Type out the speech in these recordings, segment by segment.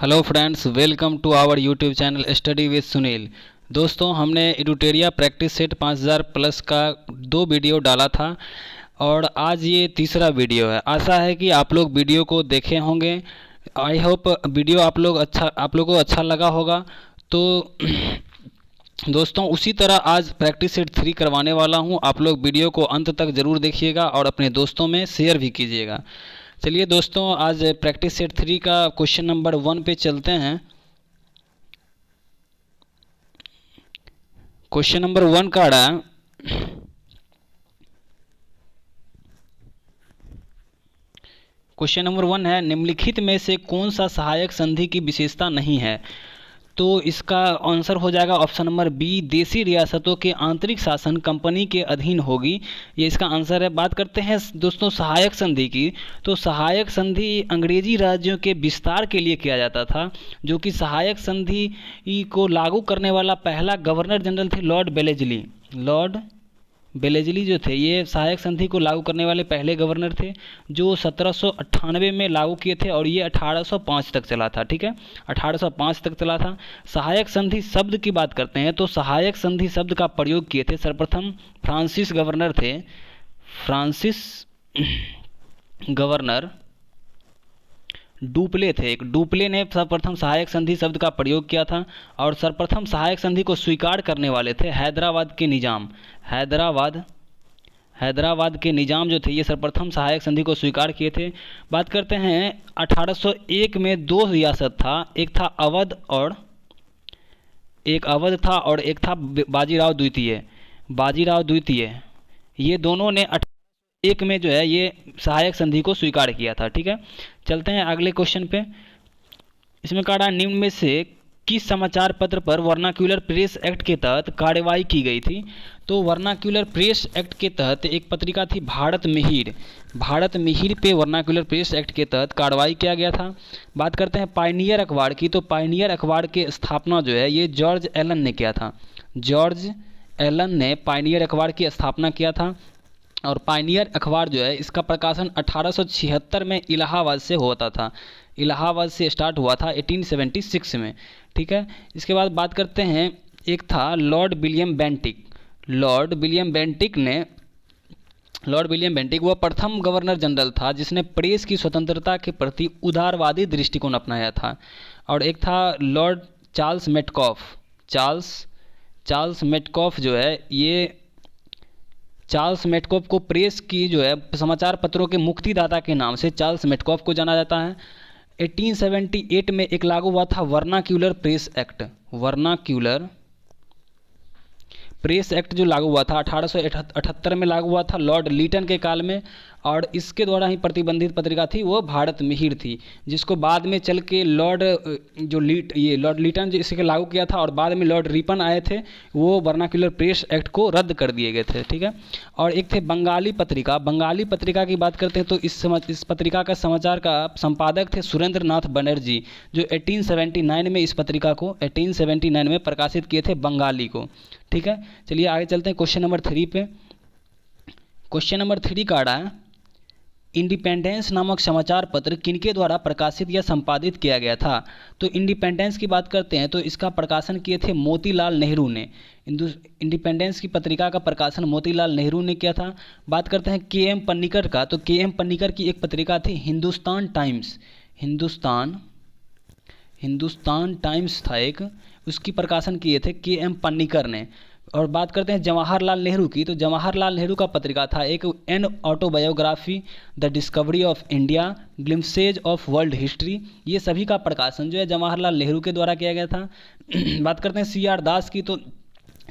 Hello friends, welcome to our YouTube channel study with Sunil. दोस्तों, हमने एडुटेरिया practice set 5000 plus का 2 video डाला था और आज ये तीसरा वीडियो है। आशा है कि आप लोग वीडियो को देखे होंगे। आई होप वीडियो आप लोगों को अच्छा लगा होगा। तो दोस्तों, उसी तरह आज प्रैक्टिस सेट 3 करवाने वाला हूँ। आप लोग वीडियो को अंत तक ज़रूर देखिएगा और अपने दोस्तों में शेयर भी कीजिएगा। चलिए दोस्तों, आज प्रैक्टिस सेट 3 का क्वेश्चन नंबर 1 पे चलते हैं। क्वेश्चन नंबर 1 का क्वेश्चन नंबर 1 है, निम्नलिखित में से कौन सा सहायक संधि की विशेषता नहीं है? तो इसका आंसर हो जाएगा ऑप्शन नंबर बी, देशी रियासतों के आंतरिक शासन कंपनी के अधीन होगी। ये इसका आंसर है। बात करते हैं दोस्तों सहायक संधि की। तो सहायक संधि अंग्रेजी राज्यों के विस्तार के लिए किया जाता था, जो कि सहायक संधि को लागू करने वाला पहला गवर्नर जनरल थे लॉर्ड बेलेजली। लॉर्ड बेलेजली जो थे, ये सहायक संधि को लागू करने वाले पहले गवर्नर थे, जो 1798 में लागू किए थे और ये 1805 तक चला था। ठीक है, 1805 तक चला था। सहायक संधि शब्द की बात करते हैं तो सहायक संधि शब्द का प्रयोग किए थे सर्वप्रथम फ्रांसिस गवर्नर थे। फ्रांसिस गवर्नर डुप्ले थे। एक डुप्ले ने सर्वप्रथम सहायक संधि शब्द का प्रयोग किया था और सर्वप्रथम सहायक संधि को स्वीकार करने वाले थे हैदराबाद के निजाम। हैदराबाद के निजाम जो थे, ये सर्वप्रथम सहायक संधि को स्वीकार किए थे। बात करते हैं 1801 में 2 रियासत था, एक था अवध और एक था बाजीराव द्वितीय। ये दोनों ने 1801 में जो है ये सहायक संधि को स्वीकार किया था। ठीक है, चलते हैं अगले क्वेश्चन पे। इसमें कहा निम्न में से किस समाचार पत्र पर वर्नाक्यूलर प्रेस एक्ट के तहत कार्रवाई की गई थी? तो वर्नाक्यूलर प्रेस एक्ट के तहत एक पत्रिका थी भारत मिहिर पे वर्नाक्यूलर प्रेस एक्ट के तहत कार्रवाई किया गया था। बात करते हैं पायनियर अखबार की। तो पायनियर अखबार की स्थापना जो है ये जॉर्ज एलन ने किया था। जॉर्ज एलन ने पायनियर अखबार की स्थापना किया था और पायनियर अखबार जो है इसका प्रकाशन 1876 में इलाहाबाद से होता था। इलाहाबाद से स्टार्ट हुआ था 1876 में। ठीक है, इसके बाद बात करते हैं, एक था लॉर्ड विलियम बेंटिक वह प्रथम गवर्नर जनरल था जिसने प्रेस की स्वतंत्रता के प्रति उदारवादी दृष्टिकोण अपनाया था। और एक था लॉर्ड चार्ल्स मेटकॉफ जो है, ये चार्ल्स मेटकॉफ को प्रेस की जो है समाचार पत्रों के मुक्तिदाता के नाम से चार्ल्स मेटकॉफ को जाना जाता है। 1878 में एक लागू हुआ था वर्नाक्यूलर प्रेस एक्ट जो लागू हुआ था 1878 में लागू हुआ था लॉर्ड लीटन के काल में, और इसके द्वारा ही प्रतिबंधित पत्रिका थी वो भारत मिहिर थी, जिसको बाद में चल के लॉर्ड लीटन जो इसके लागू किया था और बाद में लॉर्ड रिपन आए थे, वो वर्नाक्यूलर प्रेस एक्ट को रद्द कर दिए गए थे। ठीक है, और एक थे बंगाली पत्रिका की बात करते हैं तो इस पत्रिका का समाचार का संपादक थे सुरेंद्र नाथ बनर्जी, जो 1879 में इस पत्रिका को 1879 में प्रकाशित किए थे बंगाली को। ठीक है, चलिए आगे चलते हैं क्वेश्चन नंबर 3 पे। क्वेश्चन नंबर 3 का है, इंडिपेंडेंस नामक समाचार पत्र किनके द्वारा प्रकाशित या संपादित किया गया था? तो इंडिपेंडेंस की बात करते हैं तो इसका प्रकाशन किए थे मोतीलाल नेहरू ने। इंडिपेंडेंस की पत्रिका का प्रकाशन मोतीलाल नेहरू ने किया था। बात करते हैं के एम पन्नीकर का। तो के एम पन्नीकर की एक पत्रिका थी हिंदुस्तान टाइम्स था एक, उसकी प्रकाशन किए थे के एम पन्नीकर ने। और बात करते हैं जवाहरलाल नेहरू की। तो जवाहरलाल नेहरू का पत्रिका था एक an autobiography, the discovery of India, glimpses of world history. ये सभी का प्रकाशन जो है जवाहरलाल नेहरू के द्वारा किया गया था। बात करते हैं सी आर दास की। तो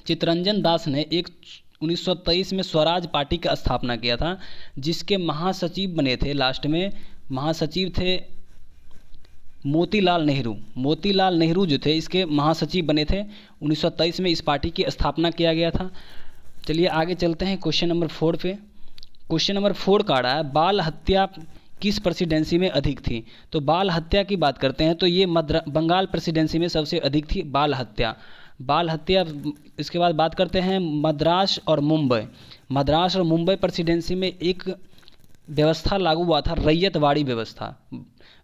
चित्तरंजन दास ने 1923 में स्वराज पार्टी की स्थापना किया था, जिसके महासचिव बने थे, लास्ट में महासचिव थे मोतीलाल नेहरू जो थे इसके महासचिव बने थे। 1923 में इस पार्टी की स्थापना किया गया था। चलिए आगे चलते हैं क्वेश्चन नंबर 4 पे। क्वेश्चन नंबर 4 का रहा है, बाल हत्या किस प्रेसिडेंसी में अधिक थी? तो बाल हत्या की बात करते हैं तो ये बंगाल प्रेसिडेंसी में सबसे अधिक थी बाल हत्या। इसके बाद बात करते हैं मद्रास और मुंबई प्रेसिडेंसी में एक व्यवस्था लागू हुआ था रैयतवाड़ी व्यवस्था।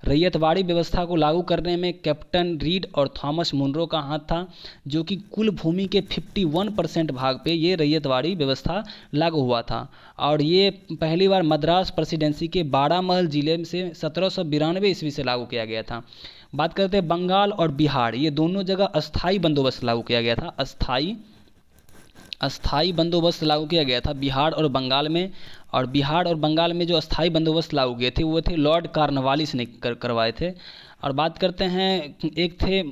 रैयतवाड़ी व्यवस्था को लागू करने में कैप्टन रीड और थॉमस मुनरो का हाथ था, जो कि कुल भूमि के 51% भाग पे ये रैयतवाड़ी व्यवस्था लागू हुआ था। और ये पहली बार मद्रास प्रेसिडेंसी के बारामहल जिले से 1792 ईस्वी से लागू किया गया था। बात करते हैं बंगाल और बिहार, ये दोनों जगह अस्थाई बंदोबस्त लागू किया गया था। अस्थाई बंदोबस्त लागू किया गया था बिहार और बंगाल में। और बिहार और बंगाल में जो अस्थाई बंदोबस्त लागू किए थे वो थे लॉर्ड कॉर्नवालिस ने करवाए थे। और बात करते हैं, एक थे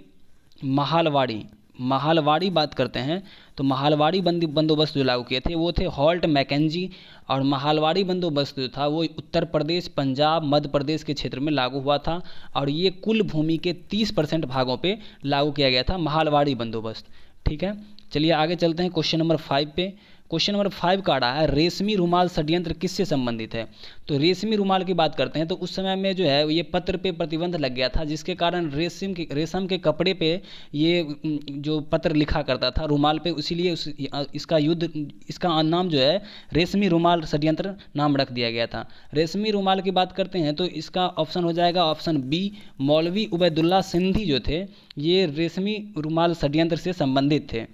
महालवाड़ी बात करते हैं तो महालवाड़ी बंदोबस्त जो लागू किए थे वो थे हॉल्ट मैकेंजी। और महालवाड़ी बंदोबस्त जो था वो उत्तर प्रदेश, पंजाब, मध्य प्रदेश के क्षेत्र में लागू हुआ था। और ये कुल भूमि के 30% भागों पे लागू किया गया था महालवाड़ी बंदोबस्त। ठीक है, चलिए आगे चलते हैं क्वेश्चन नंबर 5 पे। क्वेश्चन नंबर 5 का रहा है रेशमी रुमाल षड्यंत्र किससे संबंधित है। तो रेशमी रुमाल की बात करते हैं तो उस समय में जो है ये पत्र पे प्रतिबंध लग गया था, जिसके कारण रेशम के कपड़े पे ये जो पत्र लिखा करता था रुमाल पे, इसीलिए इसका नाम जो है रेशमी रुमाल षड्यंत्र नाम रख दिया गया था। रेशमी रुमाल की बात करते हैं तो इसका ऑप्शन हो जाएगा ऑप्शन बी, मौलवी उबैदुल्ला सिंधी जो थे ये रेशमी रुमाल षड्यंत्र से संबंधित थे।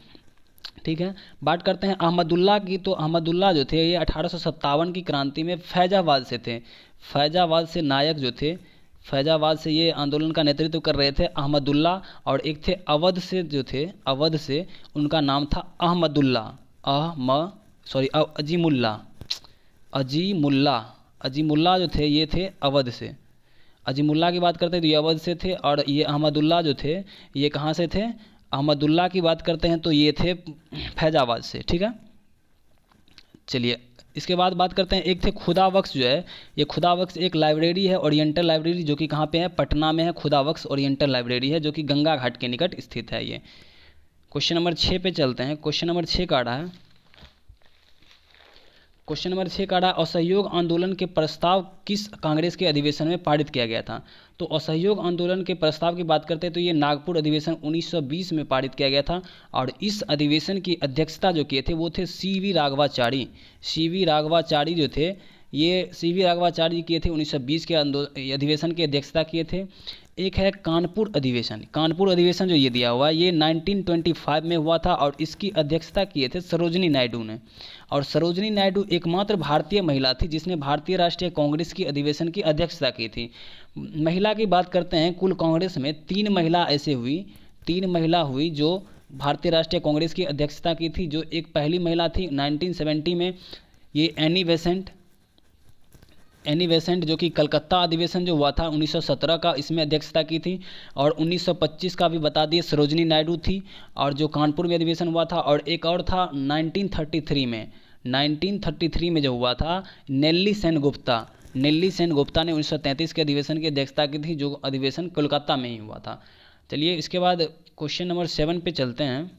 ठीक है, बात करते हैं अहमदुल्ला की। तो अहमदुल्ला जो थे ये 1857 की क्रांति में फैजाबाद से थे। फैजाबाद से नायक जो थे, फैजाबाद से ये आंदोलन का नेतृत्व कर रहे थे अहमदुल्ला। और एक थे अवध से जो थे, अवध से उनका नाम था अजीमुल्ला जो थे ये थे अवध से। अजीमुल्ला की बात करते हैं तो ये अवध से थे। और ये अहमदुल्ला जो थे ये कहाँ से थे, अहमदुल्ला की बात करते हैं तो ये थे फैजाबाद से। ठीक है, चलिए इसके बाद बात करते हैं, एक थे खुदाबख्श जो है, ये खुदाबख्श एक लाइब्रेरी है, ओरिएंटल लाइब्रेरी, जो कि कहाँ पे है, पटना में है। खुदाबख्श ओरिएंटल लाइब्रेरी है जो कि गंगा घाट के निकट स्थित है ये। क्वेश्चन नंबर 6 पे चलते हैं। क्वेश्चन नंबर 6 का रहा है, क्वेश्चन नंबर 6 का रहा असहयोग आंदोलन के प्रस्ताव किस कांग्रेस के अधिवेशन में पारित किया गया था। तो असहयोग आंदोलन के प्रस्ताव की बात करते हैं तो ये नागपुर अधिवेशन 1920 में पारित किया गया था। और इस अधिवेशन की अध्यक्षता जो किए थे वो थे सीवी राघवाचारी। सीवी राघवाचारी जो थे ये सीवी राघवाचारी किए थे 1920 के अधिवेशन की अध्यक्षता किए थे। एक है कानपुर अधिवेशन। कानपुर अधिवेशन जो ये दिया हुआ है ये 1925 में हुआ था और इसकी अध्यक्षता किए थे सरोजिनी नायडू ने। और सरोजिनी नायडू एकमात्र भारतीय महिला थी जिसने भारतीय राष्ट्रीय कांग्रेस की अधिवेशन की अध्यक्षता की थी। महिला की बात करते हैं, कुल कांग्रेस में 3 महिला हुई जो भारतीय राष्ट्रीय कांग्रेस की अध्यक्षता की थी। जो एक पहली महिला थी 1970 में, ये एनी बेसेंट जो कि कलकत्ता अधिवेशन जो हुआ था 1917 का, इसमें अध्यक्षता की थी। और 1925 का भी बता दिए सरोजिनी नायडू थी। और जो कानपुर में अधिवेशन हुआ था, और एक और था 1933 में जो हुआ था नेल्ली सेन गुप्ता ने 1933 के अधिवेशन की अध्यक्षता की थी, जो अधिवेशन कोलकाता में ही हुआ था। चलिए इसके बाद क्वेश्चन नंबर 7 पे चलते हैं।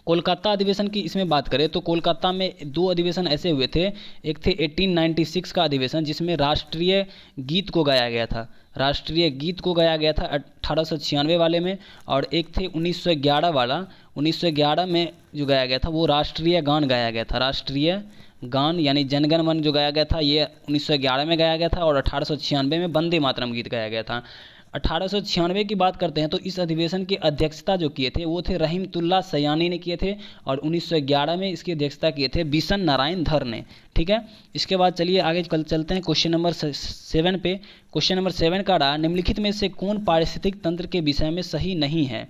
कोलकाता अधिवेशन की इसमें बात करें तो कोलकाता में 2 अधिवेशन ऐसे हुए थे। एक थे 1896 का अधिवेशन जिसमें राष्ट्रीय गीत को गाया गया था। 1896 वाले में। और एक थे 1911 वाला। 1911 में जो गाया गया था वो राष्ट्रीय गान गाया गया था। राष्ट्रीय गान यानी जनगण मन जो गाया गया था ये 1911 में गाया गया था। और 1896 में वंदे मातरम गीत गाया गया था। 1896 की बात करते हैं तो इस अधिवेशन की अध्यक्षता जो किए थे वो थे रहीमतुल्ला सयानी ने किए थे। और 1911 में इसकी अध्यक्षता किए थे बिशन नारायण धर ने। ठीक है, इसके बाद चलिए आगे चलते हैं क्वेश्चन नंबर 7 पे। क्वेश्चन नंबर 7 का रहा निम्नलिखित में से कौन पारिस्थितिक तंत्र के विषय में सही नहीं है।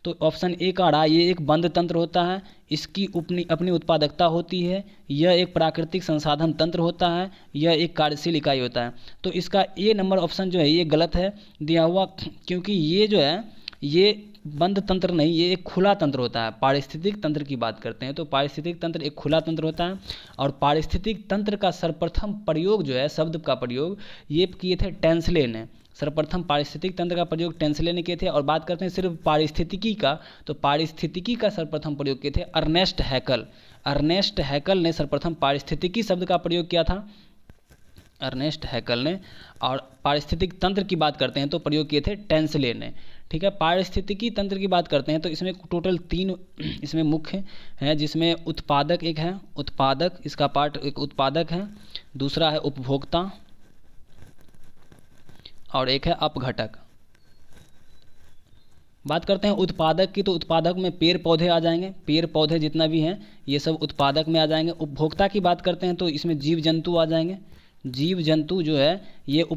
तो ऑप्शन ए का रहा ये एक बंद तंत्र होता है, इसकी अपनी उत्पादकता होती है, यह एक प्राकृतिक संसाधन तंत्र होता है, यह एक कार्यशील इकाई होता है। तो इसका ए नंबर ऑप्शन जो है ये गलत है दिया हुआ, क्योंकि ये जो है ये बंद तंत्र नहीं, ये एक खुला तंत्र होता है। पारिस्थितिक तंत्र की बात करते हैं तो पारिस्थितिक तंत्र एक खुला तंत्र होता है। और पारिस्थितिक तंत्र का सर्वप्रथम प्रयोग जो है, शब्द का प्रयोग ये किए थे टेंसले ने। सर्वप्रथम पारिस्थितिक तंत्र का प्रयोग टेंसले ने किए थे। और बात करते हैं सिर्फ पारिस्थितिकी का, तो पारिस्थितिकी का सर्वप्रथम प्रयोग किए थे अर्नेस्ट हैकल ने सर्वप्रथम पारिस्थितिकी शब्द का प्रयोग किया था। अर्नेस्ट हैकल ने। और पारिस्थितिक तंत्र की बात करते हैं तो प्रयोग किए थे टेंसले ने। ठीक है, पारिस्थितिकी तंत्र की बात करते हैं तो इसमें टोटल 3 इसमें मुख्य हैं, जिसमें उत्पादक एक है, उत्पादक इसका पार्ट एक उत्पादक है, दूसरा है उपभोक्ता और एक है अपघटक। बात करते हैं उत्पादक की, तो उत्पादक में पेड़ पौधे आ जाएंगे, पेड़ पौधे जितना भी हैं ये सब उत्पादक में आ जाएंगे। उपभोक्ता की बात करते हैं तो इसमें जीव जंतु आ जाएंगे, जीव जंतु जो है ये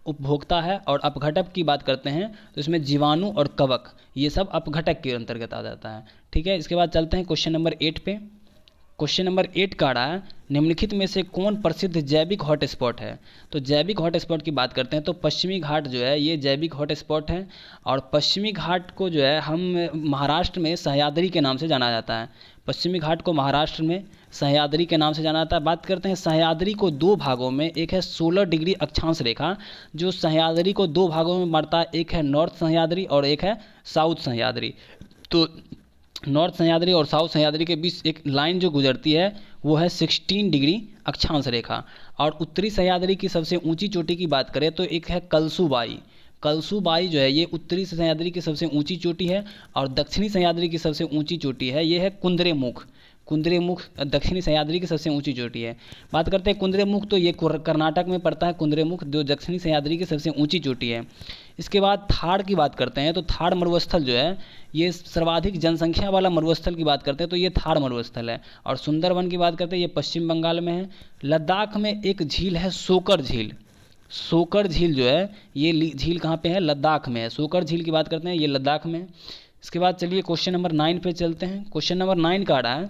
उपभोक्ता है। और अपघटक की बात करते हैं तो इसमें जीवाणु और कवक ये सब अपघटक के अंतर्गत आ जाता है। ठीक है, इसके बाद चलते हैं क्वेश्चन नंबर 8 पे। क्वेश्चन नंबर 8 का रहा है निम्नलिखित में से कौन प्रसिद्ध जैविक हॉटस्पॉट है। तो जैविक हॉटस्पॉट की बात करते हैं तो पश्चिमी घाट जो है ये जैविक हॉटस्पॉट है। और पश्चिमी घाट को जो है हम महाराष्ट्र में सह्याद्री के नाम से जाना जाता है। पश्चिमी घाट को महाराष्ट्र में सह्याद्री के नाम से जाना जाता है। बात करते हैं सह्याद्री को 2 भागों में, एक है 16 डिग्री अक्षांश रेखा जो सह्याद्री को 2 भागों में बांटता है, एक है नॉर्थ सह्याद्री और एक है साउथ सह्याद्री। तो नॉर्थ सह्याद्री और साउथ सह्याद्री के बीच एक लाइन जो गुजरती है वो है 16 डिग्री अक्षांश रेखा। और उत्तरी सह्याद्री की सबसे ऊंची चोटी की बात करें तो एक है कलसुबाई। कलसुबाई जो है ये उत्तरी सह्याद्री की सबसे ऊंची चोटी है। और दक्षिणी सह्याद्री की सबसे ऊंची चोटी है ये है कुंद्रेमुख। कुंद्रेमुख दक्षिणी सह्याद्री की सबसे ऊंची चोटी है। बात करते हैं कुंद्रेमुख, तो ये कर्नाटक में पड़ता है कुंद्रेमुख, जो दक्षिणी सह्याद्री की सबसे ऊंची चोटी है। इसके बाद थाड़ की बात करते हैं तो थाड़ मरुस्थल जो है ये सर्वाधिक जनसंख्या वाला मरुस्थल की बात करते हैं तो ये थाड़ मरुस्थल है। और सुंदरवन की बात करते हैं ये पश्चिम बंगाल में है। लद्दाख में एक झील है सोकर झील। सोकर झील जो है ये झील कहाँ पे है, लद्दाख में है। सोकर झील की बात करते हैं ये लद्दाख में है। इसके बाद चलिए क्वेश्चन नंबर 9 पे चलते हैं। क्वेश्चन नंबर 9 का आ रहा है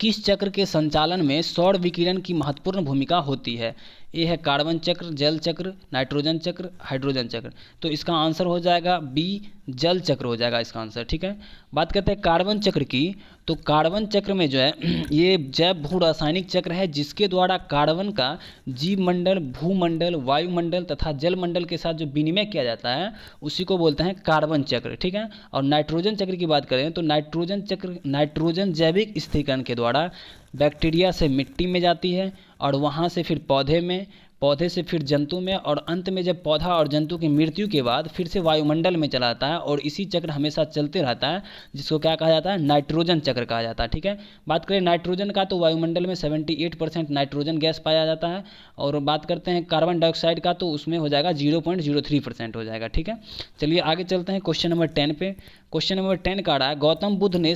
किस चक्र के संचालन में सौर विकिरण की महत्वपूर्ण भूमिका होती है। ये है कार्बन चक्र, जल चक्र, नाइट्रोजन चक्र, हाइड्रोजन चक्र। तो इसका आंसर हो जाएगा बी, जल चक्र हो जाएगा इसका आंसर। ठीक है, बात करते हैं कार्बन चक्र की, तो कार्बन चक्र में जो है ये जैव भू रासायनिक चक्र है जिसके द्वारा कार्बन का जीव मंडल, भूमंडल, वायुमंडल तथा जल मंडल के साथ जो विनिमय किया जाता है उसी को बोलते हैं कार्बन चक्र। ठीक है, और नाइट्रोजन चक्र की बात करें तो नाइट्रोजन चक्र, नाइट्रोजन जैविक स्थिरीकरण के द्वारा बैक्टीरिया से मिट्टी में जाती है और वहाँ से फिर पौधे में, पौधे से फिर जंतु में, और अंत में जब पौधा और जंतु की मृत्यु के बाद फिर से वायुमंडल में चला जाता है। और इसी चक्र हमेशा चलते रहता है जिसको क्या कहा जाता है, नाइट्रोजन चक्र कहा जाता है। ठीक है, बात करें नाइट्रोजन का तो वायुमंडल में 78% नाइट्रोजन गैस पाया जाता है। और बात करते हैं कार्बन डाइऑक्साइड का तो उसमें हो जाएगा 0.03% हो जाएगा। ठीक है, चलिए आगे चलते हैं क्वेश्चन नंबर 10 पे। क्वेश्चन नंबर 10 का आ रहा है गौतम बुद्ध ने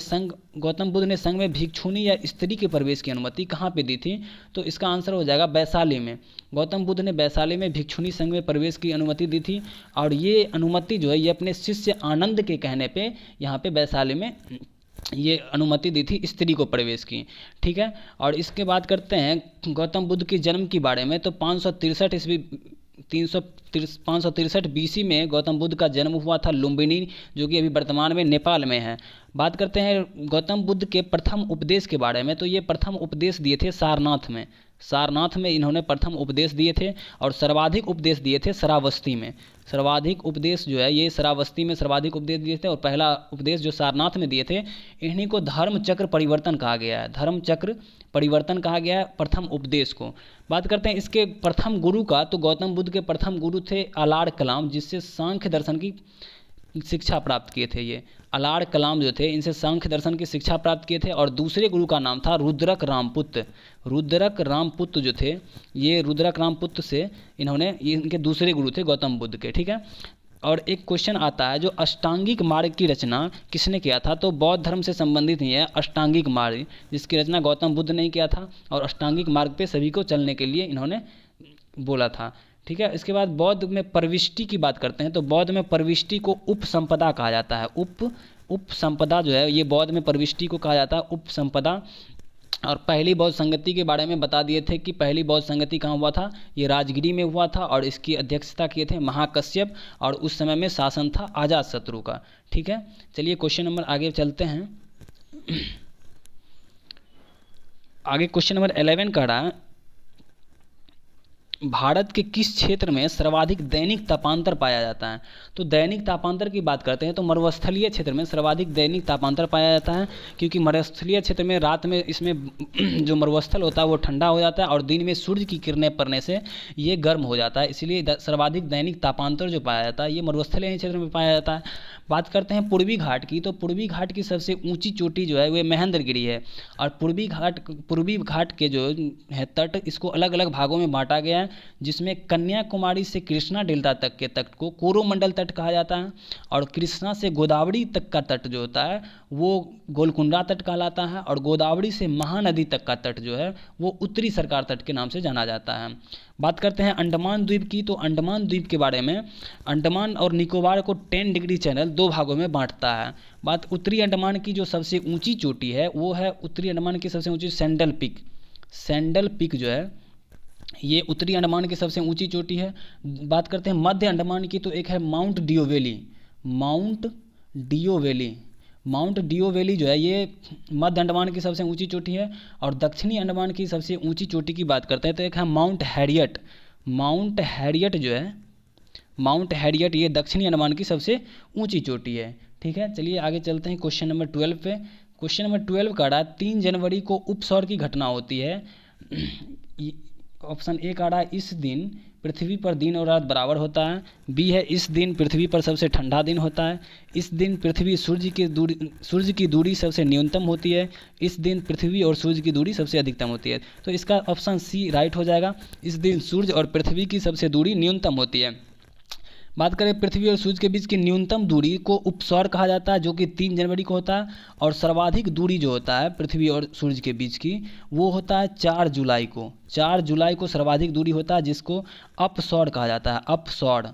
संघ में भिक्षुणी या स्त्री के प्रवेश की अनुमति कहाँ पे दी थी। तो इसका आंसर हो जाएगा वैशाली में। गौतम बुद्ध ने वैशाली में भिक्षुणी संघ में प्रवेश की अनुमति दी थी। और ये अनुमति जो है ये अपने शिष्य आनंद के कहने पे यहाँ पे वैशाली में ये अनुमति दी थी स्त्री को प्रवेश की। ठीक है, और इसके बाद करते हैं गौतम बुद्ध के जन्म के बारे में। तो 563 BC में गौतम बुद्ध का जन्म हुआ था लुम्बिनी, जो कि अभी वर्तमान में नेपाल में है। बात करते हैं गौतम बुद्ध के प्रथम उपदेश के बारे में। तो ये प्रथम उपदेश दिए थे सारनाथ में। सारनाथ में इन्होंने प्रथम उपदेश दिए थे। और सर्वाधिक उपदेश दिए थे श्रावस्ती में। सर्वाधिक उपदेश जो है ये श्रावस्ती में सर्वाधिक उपदेश दिए थे। और पहला उपदेश जो सारनाथ में दिए थे इन्हीं को धर्म चक्र परिवर्तन कहा गया है। धर्म चक्र परिवर्तन कहा गया है प्रथम उपदेश को। बात करते हैं इसके प्रथम गुरु का, तो गौतम बुद्ध के प्रथम गुरु थे अलाड़ कलाम, जिससे सांख्य दर्शन की शिक्षा प्राप्त किए थे। ये अलाड़ कलाम जो थे इनसे सांख्य दर्शन की शिक्षा प्राप्त किए थे। और दूसरे गुरु का नाम था रुद्रक रामपुत्र। रुद्रक रामपुत्र जो थे ये रुद्रक रामपुत्र से इन्होंने, ये इनके दूसरे गुरु थे गौतम बुद्ध के। ठीक है, और एक क्वेश्चन आता है जो अष्टांगिक मार्ग की रचना किसने किया था। तो बौद्ध धर्म से संबंधित ही है अष्टांगिक मार्ग, जिसकी रचना गौतम बुद्ध ने किया था। और अष्टांगिक मार्ग पे सभी को चलने के लिए इन्होंने बोला था। ठीक है, इसके बाद बौद्ध में प्रविष्टि की बात करते हैं। तो बौद्ध में प्रविष्टि को उपसंपदा कहा जाता है। उपसंपदा जो है ये बौद्ध में प्रविष्टि को कहा जाता है उपसंपदा। और पहली बौद्ध संगति के बारे में बता दिए थे कि पहली बौद्ध संगति कहाँ हुआ था, ये राजगिरी में हुआ था। और इसकी अध्यक्षता किए थे महाकश्यप। और उस समय में शासन था अजातशत्रु का। ठीक है, चलिए क्वेश्चन नंबर आगे चलते हैं। आगे क्वेश्चन नंबर 11 का रहा है भारत के किस क्षेत्र में सर्वाधिक दैनिक तापांतर पाया जाता है? तो दैनिक तापांतर की बात करते हैं तो मरुस्थलीय क्षेत्र में सर्वाधिक दैनिक तापांतर पाया जाता है, क्योंकि मरुस्थलीय क्षेत्र में रात में इसमें जो मरुस्थल होता है वो ठंडा हो जाता है और दिन में सूर्य की किरणें पड़ने से ये गर्म हो जाता है, इसलिए सर्वाधिक दैनिक तापांतर जो पाया जाता है ये मरुस्थलीय क्षेत्र में पाया जाता है। बात करते हैं पूर्वी घाट की, तो पूर्वी घाट की सबसे ऊंची चोटी जो है वो महेंद्रगिरी है, और पूर्वी घाट के जो है तट, इसको अलग अलग भागों में बांटा गया है, जिसमें कन्याकुमारी से कृष्णा डेल्टा तक के तट को कोरोमंडल तट कहा जाता है, और कृष्णा से गोदावरी तक का तट जो होता है वो गोलकुंडा तट कहलाता है, और गोदावरी से महानदी तक का तट जो है वो उत्तरी सरकार तट के नाम से जाना जाता है। बात करते हैं अंडमान द्वीप की, तो अंडमान द्वीप के बारे में, अंडमान और निकोबार को 10 डिग्री चैनल 2 भागों में बांटता है। बात उत्तरी अंडमान की, जो सबसे ऊंची चोटी है वो है उत्तरी अंडमान की सबसे ऊंची सैंडल पीक। सैंडल पीक जो है ये उत्तरी अंडमान की सबसे ऊंची चोटी है। बात करते हैं मध्य अंडमान की, तो एक है Mount Deo Valley. Mount Deo Valley, Mount Deo Valley जो है ये मध्य अंडमान की सबसे ऊंची चोटी है। और दक्षिणी अंडमान की सबसे ऊंची चोटी की बात करते हैं तो एक है माउंट हैरियट। माउंट हैरियट जो है, माउंट हैरियट ये दक्षिणी अंडमान की सबसे ऊंची चोटी है। ठीक है, चलिए आगे चलते हैं क्वेश्चन नंबर 12 पे। क्वेश्चन नंबर 12 का रहा 3 जनवरी को उपसौर की घटना होती है। ऑप्शन ए का रहा इस दिन पृथ्वी पर दिन और रात बराबर होता है। बी है इस दिन पृथ्वी पर सबसे ठंडा दिन होता है। इस दिन पृथ्वी सूर्य की दूरी सबसे न्यूनतम होती है। इस दिन पृथ्वी और सूर्य की दूरी सबसे अधिकतम होती है। तो इसका ऑप्शन सी राइट हो जाएगा। इस दिन सूर्य और पृथ्वी की सबसे दूरी न्यूनतम होती है। बात करें पृथ्वी और सूर्य के बीच की न्यूनतम दूरी को उपसौर कहा जाता है, जो कि 3 जनवरी को होता है। और सर्वाधिक दूरी जो होता है पृथ्वी और सूर्य के बीच की वो होता है 4 जुलाई को। 4 जुलाई को सर्वाधिक दूरी होता है, जिसको अपसौर कहा जाता है। अपसौर,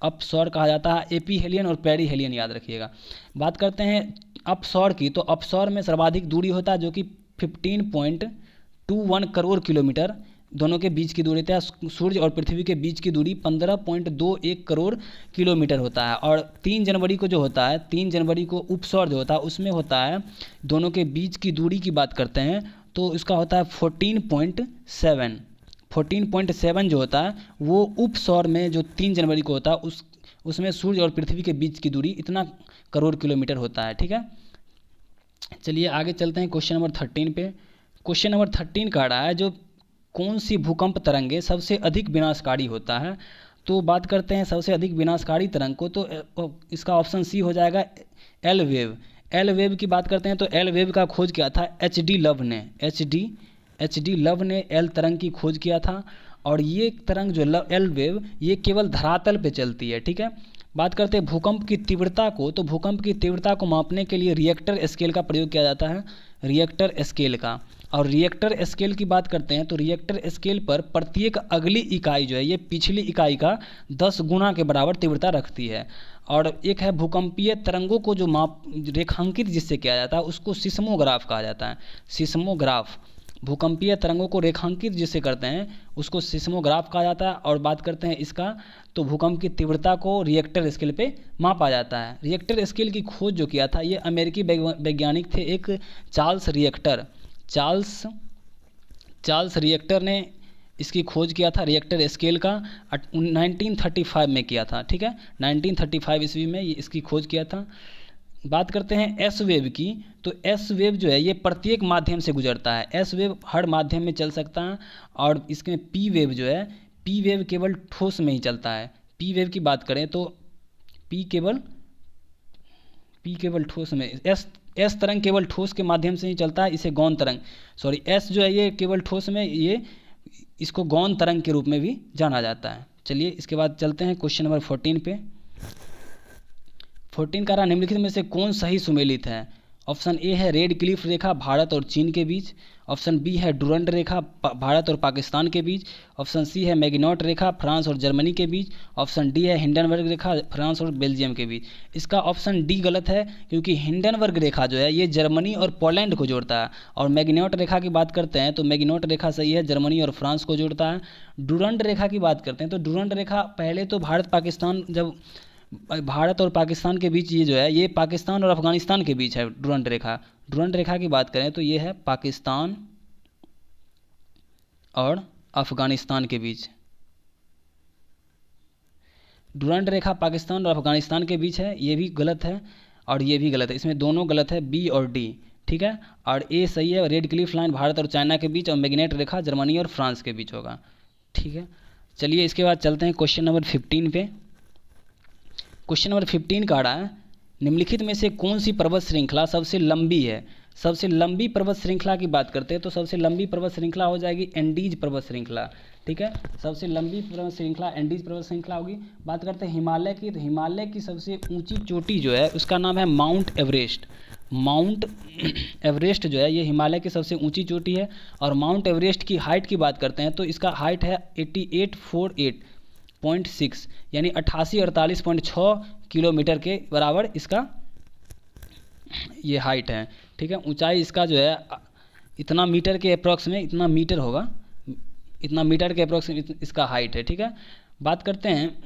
अपसौर कहा जाता है। एपीहेलियन और पेरीहेलियन याद रखिएगा। बात करते हैं अपसौर की, तो अपसौर में सर्वाधिक दूरी होता है जो कि 15.21 करोड़ किलोमीटर दोनों के बीच की दूरी होता है। सूर्य और पृथ्वी के बीच की दूरी 15.21 करोड़ किलोमीटर होता है। और 3 जनवरी को जो होता है, 3 जनवरी को उपसौर जो होता है उसमें होता है, दोनों के बीच की दूरी की बात करते हैं तो इसका होता है 14.7। 14.7 जो होता है वो उपसौर में जो 3 जनवरी को होता है उसमें सूर्य और पृथ्वी के बीच की दूरी इतना करोड़ किलोमीटर होता है। ठीक है, चलिए आगे चलते हैं क्वेश्चन नंबर 13 पे। क्वेश्चन नंबर 13 का रहा है जो कौन सी भूकंप तरंगे सबसे अधिक विनाशकारी होता है। तो बात करते हैं सबसे अधिक विनाशकारी तरंग को, तो इसका ऑप्शन सी हो जाएगा एल वेव। एल वेव की बात करते हैं तो एल वेव का खोज किया था एच डी लव ने। एच डी लव ने एल तरंग की खोज किया था। और ये तरंग जो एल वेव ये केवल धरातल पे चलती है। ठीक है, बात करते हैं भूकंप की तीव्रता को, तो भूकंप की तीव्रता को मापने के लिए रिएक्टर स्केल का प्रयोग किया जाता है। रिएक्टर स्केल का, और रिएक्टर स्केल की बात करते हैं तो रिएक्टर स्केल पर प्रत्येक अगली इकाई जो है ये पिछली इकाई का 10 गुना के बराबर तीव्रता रखती है। और एक है भूकंपीय तरंगों को जो माप रेखांकित जिससे किया जाता है उसको सिस्मोग्राफ कहा जाता है। सिस्मोग्राफ, भूकंपीय तरंगों को रेखांकित जिससे करते हैं उसको सिस्मोग्राफ कहा जाता है। और बात करते हैं इसका, तो भूकंप की तीव्रता को रिएक्टर स्केल पे मापा जाता है। रिएक्टर स्केल की खोज जो किया था ये अमेरिकी वैज्ञानिक थे, एक चार्ल्स रिएक्टर ने इसकी खोज किया था रिएक्टर स्केल का 1935 में किया था। ठीक है, 1935 ईस्वी में इसकी खोज किया था। बात करते हैं एस वेव की, तो एस वेव जो है ये प्रत्येक माध्यम से गुजरता है। एस वेव हर माध्यम में चल सकता है। और इसमें पी वेव जो है, पी वेव केवल ठोस में ही चलता है। पी वेव की बात करें तो पी केवल ठोस में, एस तरंग केवल ठोस के माध्यम से ही चलता है, इसे गौण तरंग, सॉरी एस जो है ये केवल ठोस में, ये इसको गौण तरंग के रूप में भी जाना जाता है। चलिए इसके बाद चलते हैं क्वेश्चन नंबर 14 पे। 14 का निम्नलिखित में से कौन सही सुमेलित है। ऑप्शन ए है रेड क्लिफ रेखा भारत और चीन के बीच। ऑप्शन बी है डुरंड रेखा भारत और पाकिस्तान के बीच। ऑप्शन सी है मैगिनॉट रेखा फ्रांस और जर्मनी के बीच। ऑप्शन डी है हिंडनबर्ग रेखा फ्रांस और बेल्जियम के बीच। इसका ऑप्शन डी गलत है, क्योंकि हिंडनबर्ग रेखा जो है ये जर्मनी और पोलैंड को जोड़ता है। और मैगिनॉट रेखा की बात करते हैं तो मैगिनॉट रेखा सही है, जर्मनी और फ्रांस को जोड़ता है। डुरंड रेखा की बात करते हैं तो डुरंड रेखा पहले तो भारत और पाकिस्तान के बीच ये जो है ये पाकिस्तान और अफगानिस्तान के बीच है डुरंड रेखा। डुरंड रेखा की बात करें तो ये है पाकिस्तान और अफगानिस्तान के बीच। डुरंड रेखा पाकिस्तान और अफगानिस्तान के बीच है, ये भी गलत है और ये भी गलत है, इसमें दोनों गलत है, बी और डी, ठीक है। और ए सही है, रेड क्लिफ लाइन भारत और चाइना के बीच और मैग्नेट रेखा जर्मनी और फ्रांस के बीच होगा, ठीक है। चलिए इसके बाद चलते हैं क्वेश्चन नंबर 15 पे। क्वेश्चन नंबर 15 का आ रहा है, निम्नलिखित में से कौन सी पर्वत श्रृंखला सबसे लंबी है। सबसे लंबी पर्वत श्रृंखला की बात करते हैं तो सबसे लंबी पर्वत श्रृंखला हो जाएगी एंडीज पर्वत श्रृंखला, ठीक है। सबसे लंबी पर्वत श्रृंखला एंडीज पर्वत श्रृंखला होगी। बात करते हैं हिमालय की, तो हिमालय की सबसे ऊंची चोटी जो है उसका नाम है माउंट एवरेस्ट। माउंट एवरेस्ट जो है ये हिमालय की सबसे ऊंची चोटी है। और माउंट एवरेस्ट की हाइट की बात करते हैं तो इसका हाइट है 8848.6 यानी 8848.6 किलोमीटर के बराबर इसका ये हाइट है, ठीक है। ऊंचाई इसका जो है इतना मीटर के अप्रॉक्स में, इतना मीटर होगा, इतना मीटर के अप्रॉक्स में इसका हाइट है, ठीक है। बात करते हैं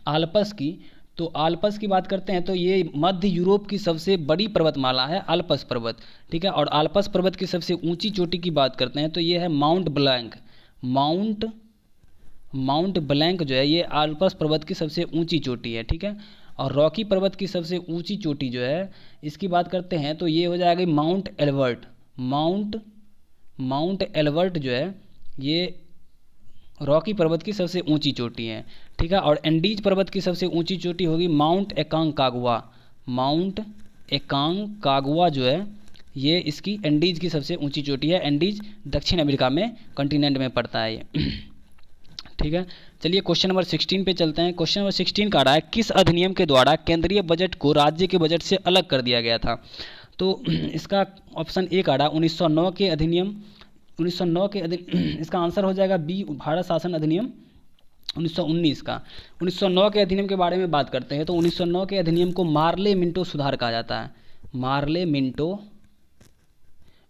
आल्प्स की, तो आल्प्स की बात करते हैं तो ये मध्य यूरोप की सबसे बड़ी पर्वतमाला है आल्प्स पर्वत, ठीक है। और आल्प्स पर्वत की सबसे ऊंची चोटी की बात करते हैं तो ये है माउंट ब्लैंक। माउंट ब्लैंक जो है ये आल्प्स पर्वत की सबसे ऊंची चोटी है, ठीक है। और रॉकी पर्वत की सबसे ऊंची चोटी जो है इसकी बात करते हैं तो ये हो जाएगी माउंट एल्बर्ट। माउंट एल्बर्ट जो है ये रॉकी पर्वत की सबसे ऊंची चोटी है, ठीक है। और एंडीज पर्वत की सबसे ऊंची चोटी होगी माउंट एकांकागुआ। माउंट एकांकागुआ जो है ये इसकी एंडीज की सबसे ऊंची चोटी है। एंडीज दक्षिण अमेरिका में कॉन्टिनेंट में पड़ता है ये, ठीक है। चलिए क्वेश्चन नंबर 16 पे चलते हैं। क्वेश्चन नंबर 16 का आ रहा है, किस अधिनियम के द्वारा केंद्रीय बजट को राज्य के बजट से अलग कर दिया गया था। तो इसका ऑप्शन ए का आ रहा है 1909 के अधिनियम। 1909 के इसका आंसर हो जाएगा बी, भारत शासन अधिनियम 1919 का। 1909 के अधिनियम के बारे में बात करते हैं तो 1909 के अधिनियम को मार्ले मिंटो सुधार कहा जाता है।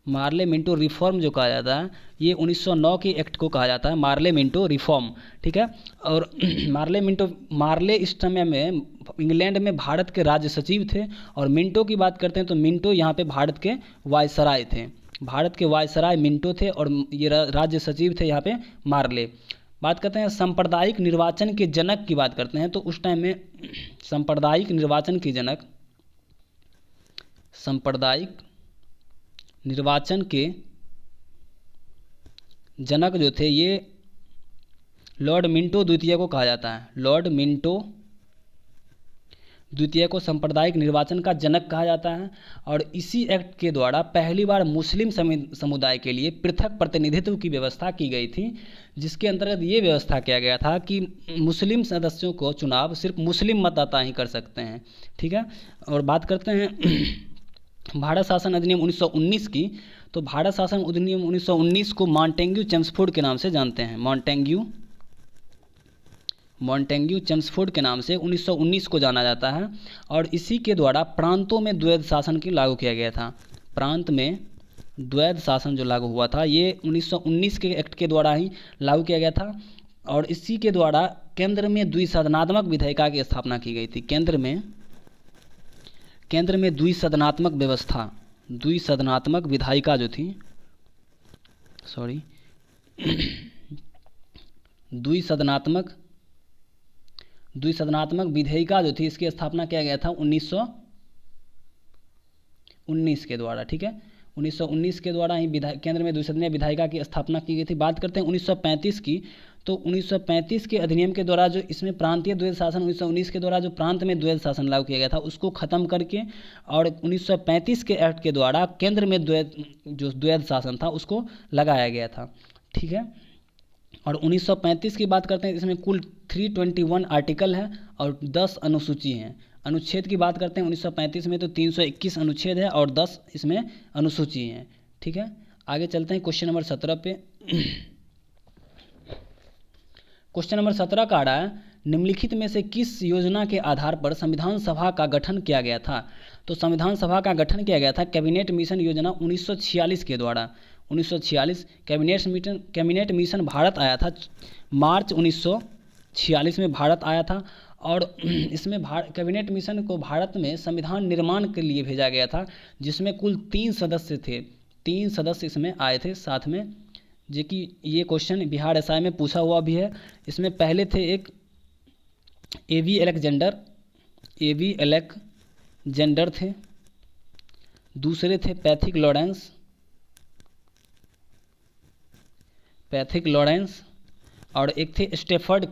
मार्ले मिंटो रिफॉर्म जो कहा जाता है ये 1909 के एक्ट को कहा जाता है मार्ले मिंटो रिफॉर्म, ठीक है। और मार्ले इस समय में इंग्लैंड में भारत के राज्य सचिव थे। और मिंटो की बात करते हैं तो मिंटो यहाँ पे भारत के वायसराय थे। भारत के वायसराय मिंटो थे और ये राज्य सचिव थे यहाँ पे मार्ले। बात करते हैं सांप्रदायिक निर्वाचन के जनक की बात करते हैं तो उस टाइम में सांप्रदायिक निर्वाचन के जनक जो थे ये लॉर्ड मिंटो द्वितीय को कहा जाता है। लॉर्ड मिंटो द्वितीय को सांप्रदायिक निर्वाचन का जनक कहा जाता है। और इसी एक्ट के द्वारा पहली बार मुस्लिम समुदाय के लिए पृथक प्रतिनिधित्व की व्यवस्था की गई थी, जिसके अंतर्गत ये व्यवस्था किया गया था कि मुस्लिम सदस्यों को चुनाव सिर्फ मुस्लिम मतदाता ही कर सकते हैं, ठीक है। और बात करते हैं भारत शासन अधिनियम 1919 की, तो भारत शासन अधिनियम 1919 को मॉन्टेग्यू चेम्सफोर्ड के नाम से जानते हैं। मॉन्टेग्यू चेम्सफोर्ड के नाम से 1919 को जाना जाता है। और इसी के द्वारा प्रांतों में द्वैध शासन की लागू किया गया था। प्रांत में द्वैध शासन जो लागू हुआ था ये 1919 के एक्ट के द्वारा ही लागू किया गया था। और इसी के द्वारा केंद्र में द्विसदनात्मक विधायिका की स्थापना की गई थी। केंद्र में द्विसदनात्मक व्यवस्था, द्विसदनात्मक विधायिका जो थी, द्विसदनात्मक विधायिका जो थी इसकी स्थापना किया गया था 1919 के द्वारा, ठीक है। 1919 के द्वारा ही केंद्र में द्विसदनीय विधायिका की स्थापना की गई थी। बात करते हैं 1935 की, तो 1935 के अधिनियम के द्वारा जो इसमें प्रांतीय द्वैध शासन 1919 के द्वारा जो प्रांत में द्वैध शासन लागू किया गया था उसको ख़त्म करके और 1935 के एक्ट के द्वारा केंद्र में द्वैध शासन था उसको लगाया गया था, ठीक है। और 1935 की बात करते हैं, इसमें कुल 321 आर्टिकल है और 10 अनुसूची हैं। अनुच्छेद की बात करते हैं 1935 में तो 321 अनुच्छेद है और 10 इसमें अनुसूची हैं, ठीक है। आगे चलते हैं क्वेश्चन नंबर 17 पे। क्वेश्चन नंबर 17 का आ रहा है, निम्नलिखित में से किस योजना के आधार पर संविधान सभा का गठन किया गया था। तो संविधान सभा का गठन किया गया था कैबिनेट मिशन योजना 1946 के द्वारा। 1946 कैबिनेट मिशन भारत आया था, मार्च 1946 में भारत आया था। और इसमें कैबिनेट मिशन को भारत में संविधान निर्माण के लिए भेजा गया था, जिसमें कुल 3 सदस्य थे। 3 सदस्य इसमें आए थे साथ में, जो कि ये क्वेश्चन बिहार एसआई में पूछा हुआ भी है। इसमें पहले थे एक एवी अलेक्जेंडर थे, दूसरे थे पैथिक लॉरेंस और एक थे स्टेफर्ड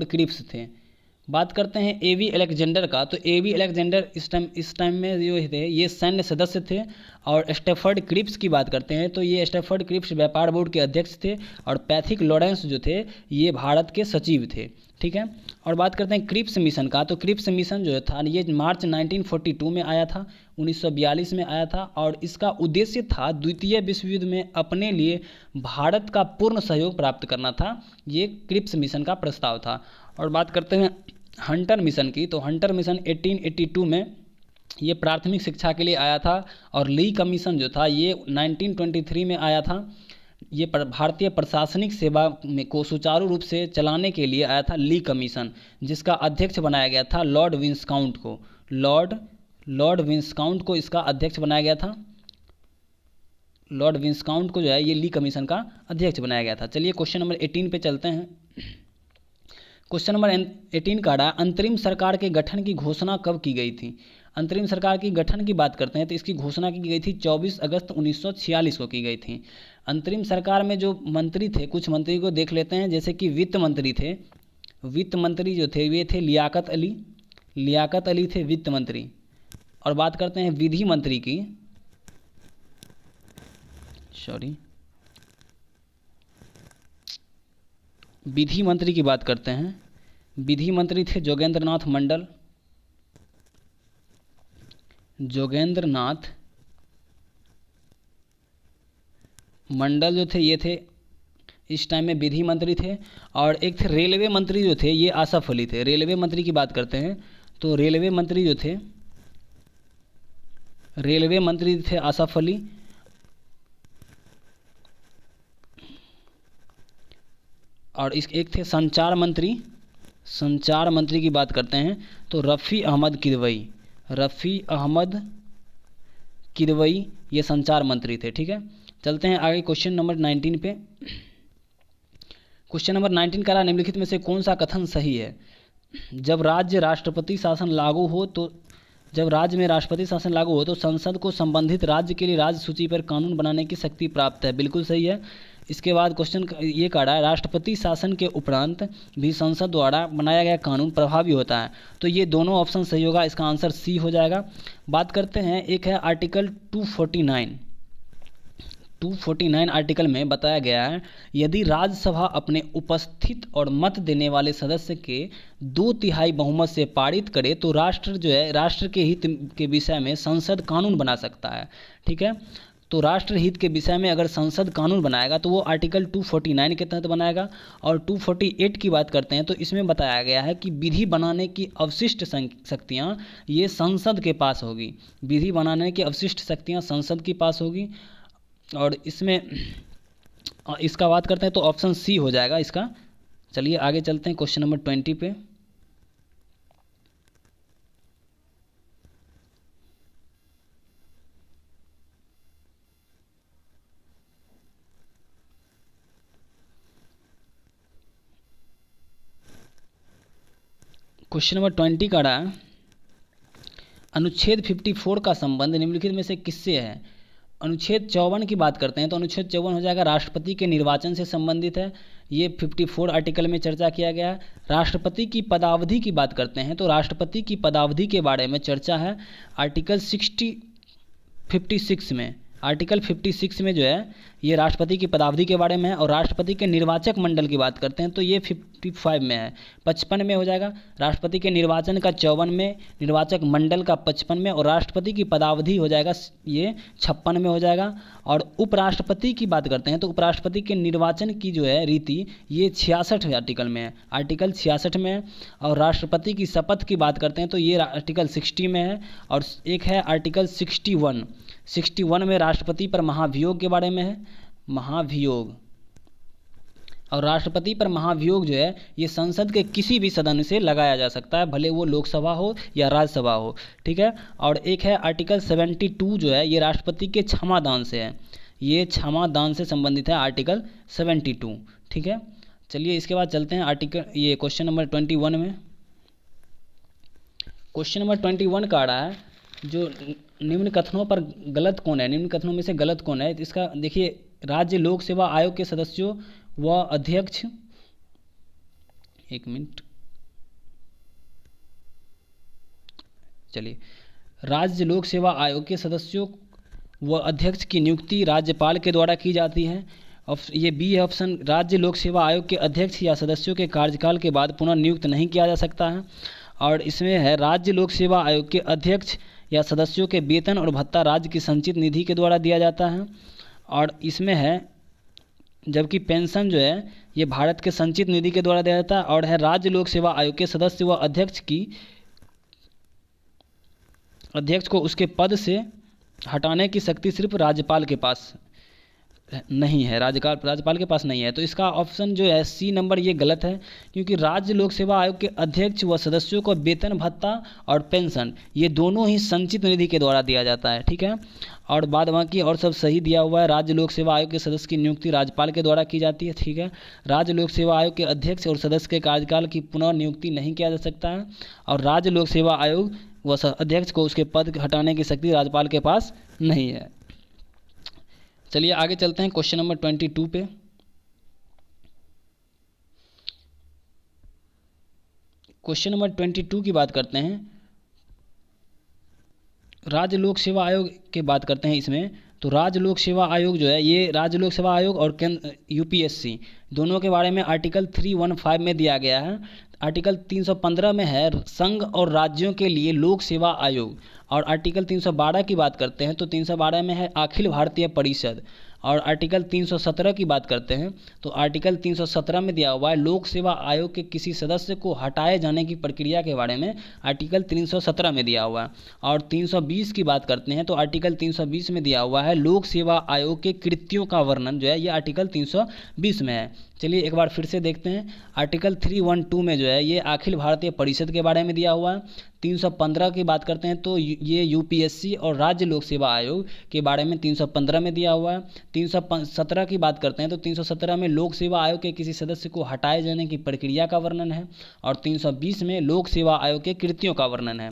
क्रिप्स थे। बात करते हैं एवी अलेक्जेंडर का, तो एवी अलेक्जेंडर इस टाइम में जो थे ये सैन्य सदस्य थे। और स्टेफर्ड क्रिप्स की बात करते हैं तो ये स्टेफर्ड क्रिप्स व्यापार बोर्ड के अध्यक्ष थे और पैथिक लॉरेंस जो थे ये भारत के सचिव थे। ठीक है, और बात करते हैं क्रिप्स मिशन का, तो क्रिप्स मिशन जो था ये मार्च 1942 में आया था, 1942 में आया था और इसका उद्देश्य था द्वितीय विश्व युद्ध में अपने लिए भारत का पूर्ण सहयोग प्राप्त करना था। ये क्रिप्स मिशन का प्रस्ताव था। और बात करते हैं हंटर मिशन की, तो हंटर मिशन 1882 में ये प्राथमिक शिक्षा के लिए आया था और ली कमीशन जो था ये 1923 में आया था। ये भारतीय प्रशासनिक सेवा में को सुचारू रूप से चलाने के लिए आया था ली कमीशन, जिसका अध्यक्ष बनाया गया था लॉर्ड विंसकाउंट को। लॉर्ड विंसकाउंट को इसका अध्यक्ष बनाया गया था। लॉर्ड विंसकाउंट को जो है ये ली कमीशन का अध्यक्ष बनाया गया था। चलिए क्वेश्चन नंबर 18 पे चलते हैं। क्वेश्चन नंबर 18 का रहा अंतरिम सरकार के गठन की घोषणा कब की गई थी। अंतरिम सरकार की गठन की बात करते हैं तो इसकी घोषणा की गई थी 24 अगस्त 1946 को की गई थी। अंतरिम सरकार में जो मंत्री थे, कुछ मंत्री को देख लेते हैं, जैसे कि वित्त मंत्री थे। वित्त मंत्री जो थे वे थे लियाकत अली थे वित्त मंत्री। और बात करते हैं विधि मंत्री की, विधि मंत्री की बात करते हैं। विधि मंत्री थे जोगेंद्र नाथ मंडल जो थे ये थे इस टाइम में विधि मंत्री थे। और एक थे रेलवे मंत्री जो थे ये आसफ अली थे। रेलवे मंत्री की बात करते हैं तो रेलवे मंत्री जो थे आसफ अली। और एक थे संचार मंत्री की बात करते हैं तो रफ़ी अहमद किदवई ये संचार मंत्री थे। ठीक है, चलते हैं आगे क्वेश्चन नंबर 19 पे। क्वेश्चन नंबर 19 का निम्नलिखित में से कौन सा कथन सही है। जब राज्य में राष्ट्रपति शासन लागू हो तो संसद को संबंधित राज्य के लिए राज्य सूची पर कानून बनाने की शक्ति प्राप्त है। बिल्कुल सही है। इसके बाद क्वेश्चन ये कह रहा है राष्ट्रपति शासन के उपरांत भी संसद द्वारा बनाया गया कानून प्रभावी होता है। तो ये दोनों ऑप्शन सही होगा, इसका आंसर सी हो जाएगा। बात करते हैं, एक है आर्टिकल 249 आर्टिकल में बताया गया है यदि राज्यसभा अपने उपस्थित और मत देने वाले सदस्य के 2/3 बहुमत से पारित करे तो राष्ट्र के हित के विषय में संसद कानून बना सकता है। ठीक है, तो राष्ट्र हित के विषय में अगर संसद कानून बनाएगा तो वो आर्टिकल 249 के तहत बनाएगा। और 248 की बात करते हैं तो इसमें बताया गया है कि विधि बनाने की अवशिष्ट शक्तियाँ ये संसद के पास होगी। विधि बनाने की अवशिष्ट शक्तियाँ संसद के पास होगी। और इसमें इसका बात करते हैं तो ऑप्शन सी हो जाएगा इसका। चलिए आगे चलते हैं क्वेश्चन नंबर 20 पे। क्वेश्चन नंबर 20 का रहा अनुच्छेद 54 का संबंध निम्नलिखित में से किससे है। अनुच्छेद 54 की बात करते हैं तो अनुच्छेद 54 हो जाएगा राष्ट्रपति के निर्वाचन से संबंधित है। ये 54 आर्टिकल में चर्चा किया गया है। राष्ट्रपति की पदावधि की बात करते हैं तो राष्ट्रपति की पदावधि के बारे में चर्चा है आर्टिकल 56 में। आर्टिकल 56 में जो है ये राष्ट्रपति की पदावधि के बारे में है। और राष्ट्रपति के निर्वाचक मंडल की बात करते हैं तो ये 55 में है, 55 में हो जाएगा। राष्ट्रपति के निर्वाचन का 54 में, निर्वाचक मंडल का 55 में और राष्ट्रपति की पदावधि हो जाएगा ये 56 में हो जाएगा। और उपराष्ट्रपति की बात करते हैं तो उपराष्ट्रपति के निर्वाचन की जो है रीति ये 66 आर्टिकल में है, आर्टिकल 66 में है। और राष्ट्रपति की शपथ की बात करते हैं तो ये आर्टिकल 60 में है। और एक है आर्टिकल 61 में राष्ट्रपति पर महाभियोग के बारे में है। महाभियोग और राष्ट्रपति पर महाभियोग जो है ये संसद के किसी भी सदन से लगाया जा सकता है, भले वो लोकसभा हो या राज्यसभा हो, ठीक है। और एक है आर्टिकल 72 जो है ये राष्ट्रपति के क्षमादान से है, ये क्षमादान से संबंधित है आर्टिकल 72, ठीक है। चलिए इसके बाद चलते हैं आर्टिकल ये क्वेश्चन नंबर 21 में। क्वेश्चन नंबर 21 का आ रहा है जो निम्न कथनों पर गलत कौन है, निम्न कथनों में से गलत कौन है। इसका देखिए, राज्य लोक सेवा आयोग के सदस्यों व अध्यक्ष, एक मिनट, चलिए, राज्य लोक सेवा आयोग के सदस्यों व अध्यक्ष की नियुक्ति राज्यपाल के द्वारा की जाती है। ये बी है ऑप्शन, राज्य लोक सेवा आयोग के अध्यक्ष या सदस्यों के कार्यकाल के बाद पुनः नियुक्त नहीं किया जा सकता है। और इसमें है राज्य लोक सेवा आयोग के अध्यक्ष या सदस्यों के वेतन और भत्ता राज्य की संचित निधि के द्वारा दिया जाता है। और इसमें है जबकि पेंशन जो है ये भारत के संचित निधि के द्वारा दिया जाता है। और है राज्य लोक सेवा आयोग के सदस्य व अध्यक्ष को उसके पद से हटाने की शक्ति सिर्फ राज्यपाल के पास नहीं है, राज्यपाल के पास नहीं है। तो इसका ऑप्शन जो है सी नंबर ये गलत है, क्योंकि राज्य लोक सेवा आयोग के अध्यक्ष व सदस्यों को वेतन भत्ता और पेंशन ये दोनों ही संचित निधि के द्वारा दिया जाता है, ठीक है। और बाद बाकी और सब सही दिया हुआ है। राज्य लोक सेवा आयोग के सदस्य की नियुक्ति राज्यपाल के द्वारा की जाती है, ठीक है। राज्य लोक सेवा आयोग के अध्यक्ष और सदस्य के कार्यकाल की पुनः नियुक्ति नहीं किया जा सकता है। और राज्य लोक सेवा आयोग व अध्यक्ष को उसके पद हटाने की शक्ति राज्यपाल के पास नहीं है। चलिए आगे चलते हैं क्वेश्चन नंबर 22 पे। क्वेश्चन नंबर 22 की बात करते हैं, राज्य लोक सेवा आयोग की बात करते हैं इसमें। तो राज्य लोक सेवा आयोग जो है ये राज्य लोक सेवा आयोग और यूपीएससी दोनों के बारे में आर्टिकल 315 में दिया गया है। आर्टिकल 315 में है संघ और राज्यों के लिए लोक सेवा आयोग। और आर्टिकल 312 की बात करते हैं तो 312 में है अखिल भारतीय परिषद। और आर्टिकल 317 की बात करते हैं तो आर्टिकल 317 में दिया हुआ है लोक सेवा आयोग के किसी सदस्य को हटाए जाने की प्रक्रिया के बारे में आर्टिकल 317 में दिया हुआ है। और 320 की बात करते हैं तो आर्टिकल 320 में दिया हुआ है लोक सेवा आयोग के कृत्यों का वर्णन जो है ये आर्टिकल 320 में है। चलिए एक बार फिर से देखते हैं। आर्टिकल 312 में जो है ये अखिल भारतीय परिषद के बारे में दिया हुआ है। 315 की बात करते हैं तो ये यूपीएससी और राज्य लोक सेवा आयोग के बारे में 315 में दिया हुआ है। 317 की बात करते हैं तो 317 में लोक सेवा आयोग के किसी सदस्य को हटाए जाने की प्रक्रिया का वर्णन है। और 320 में लोक सेवा आयोग के कृत्यों का वर्णन है,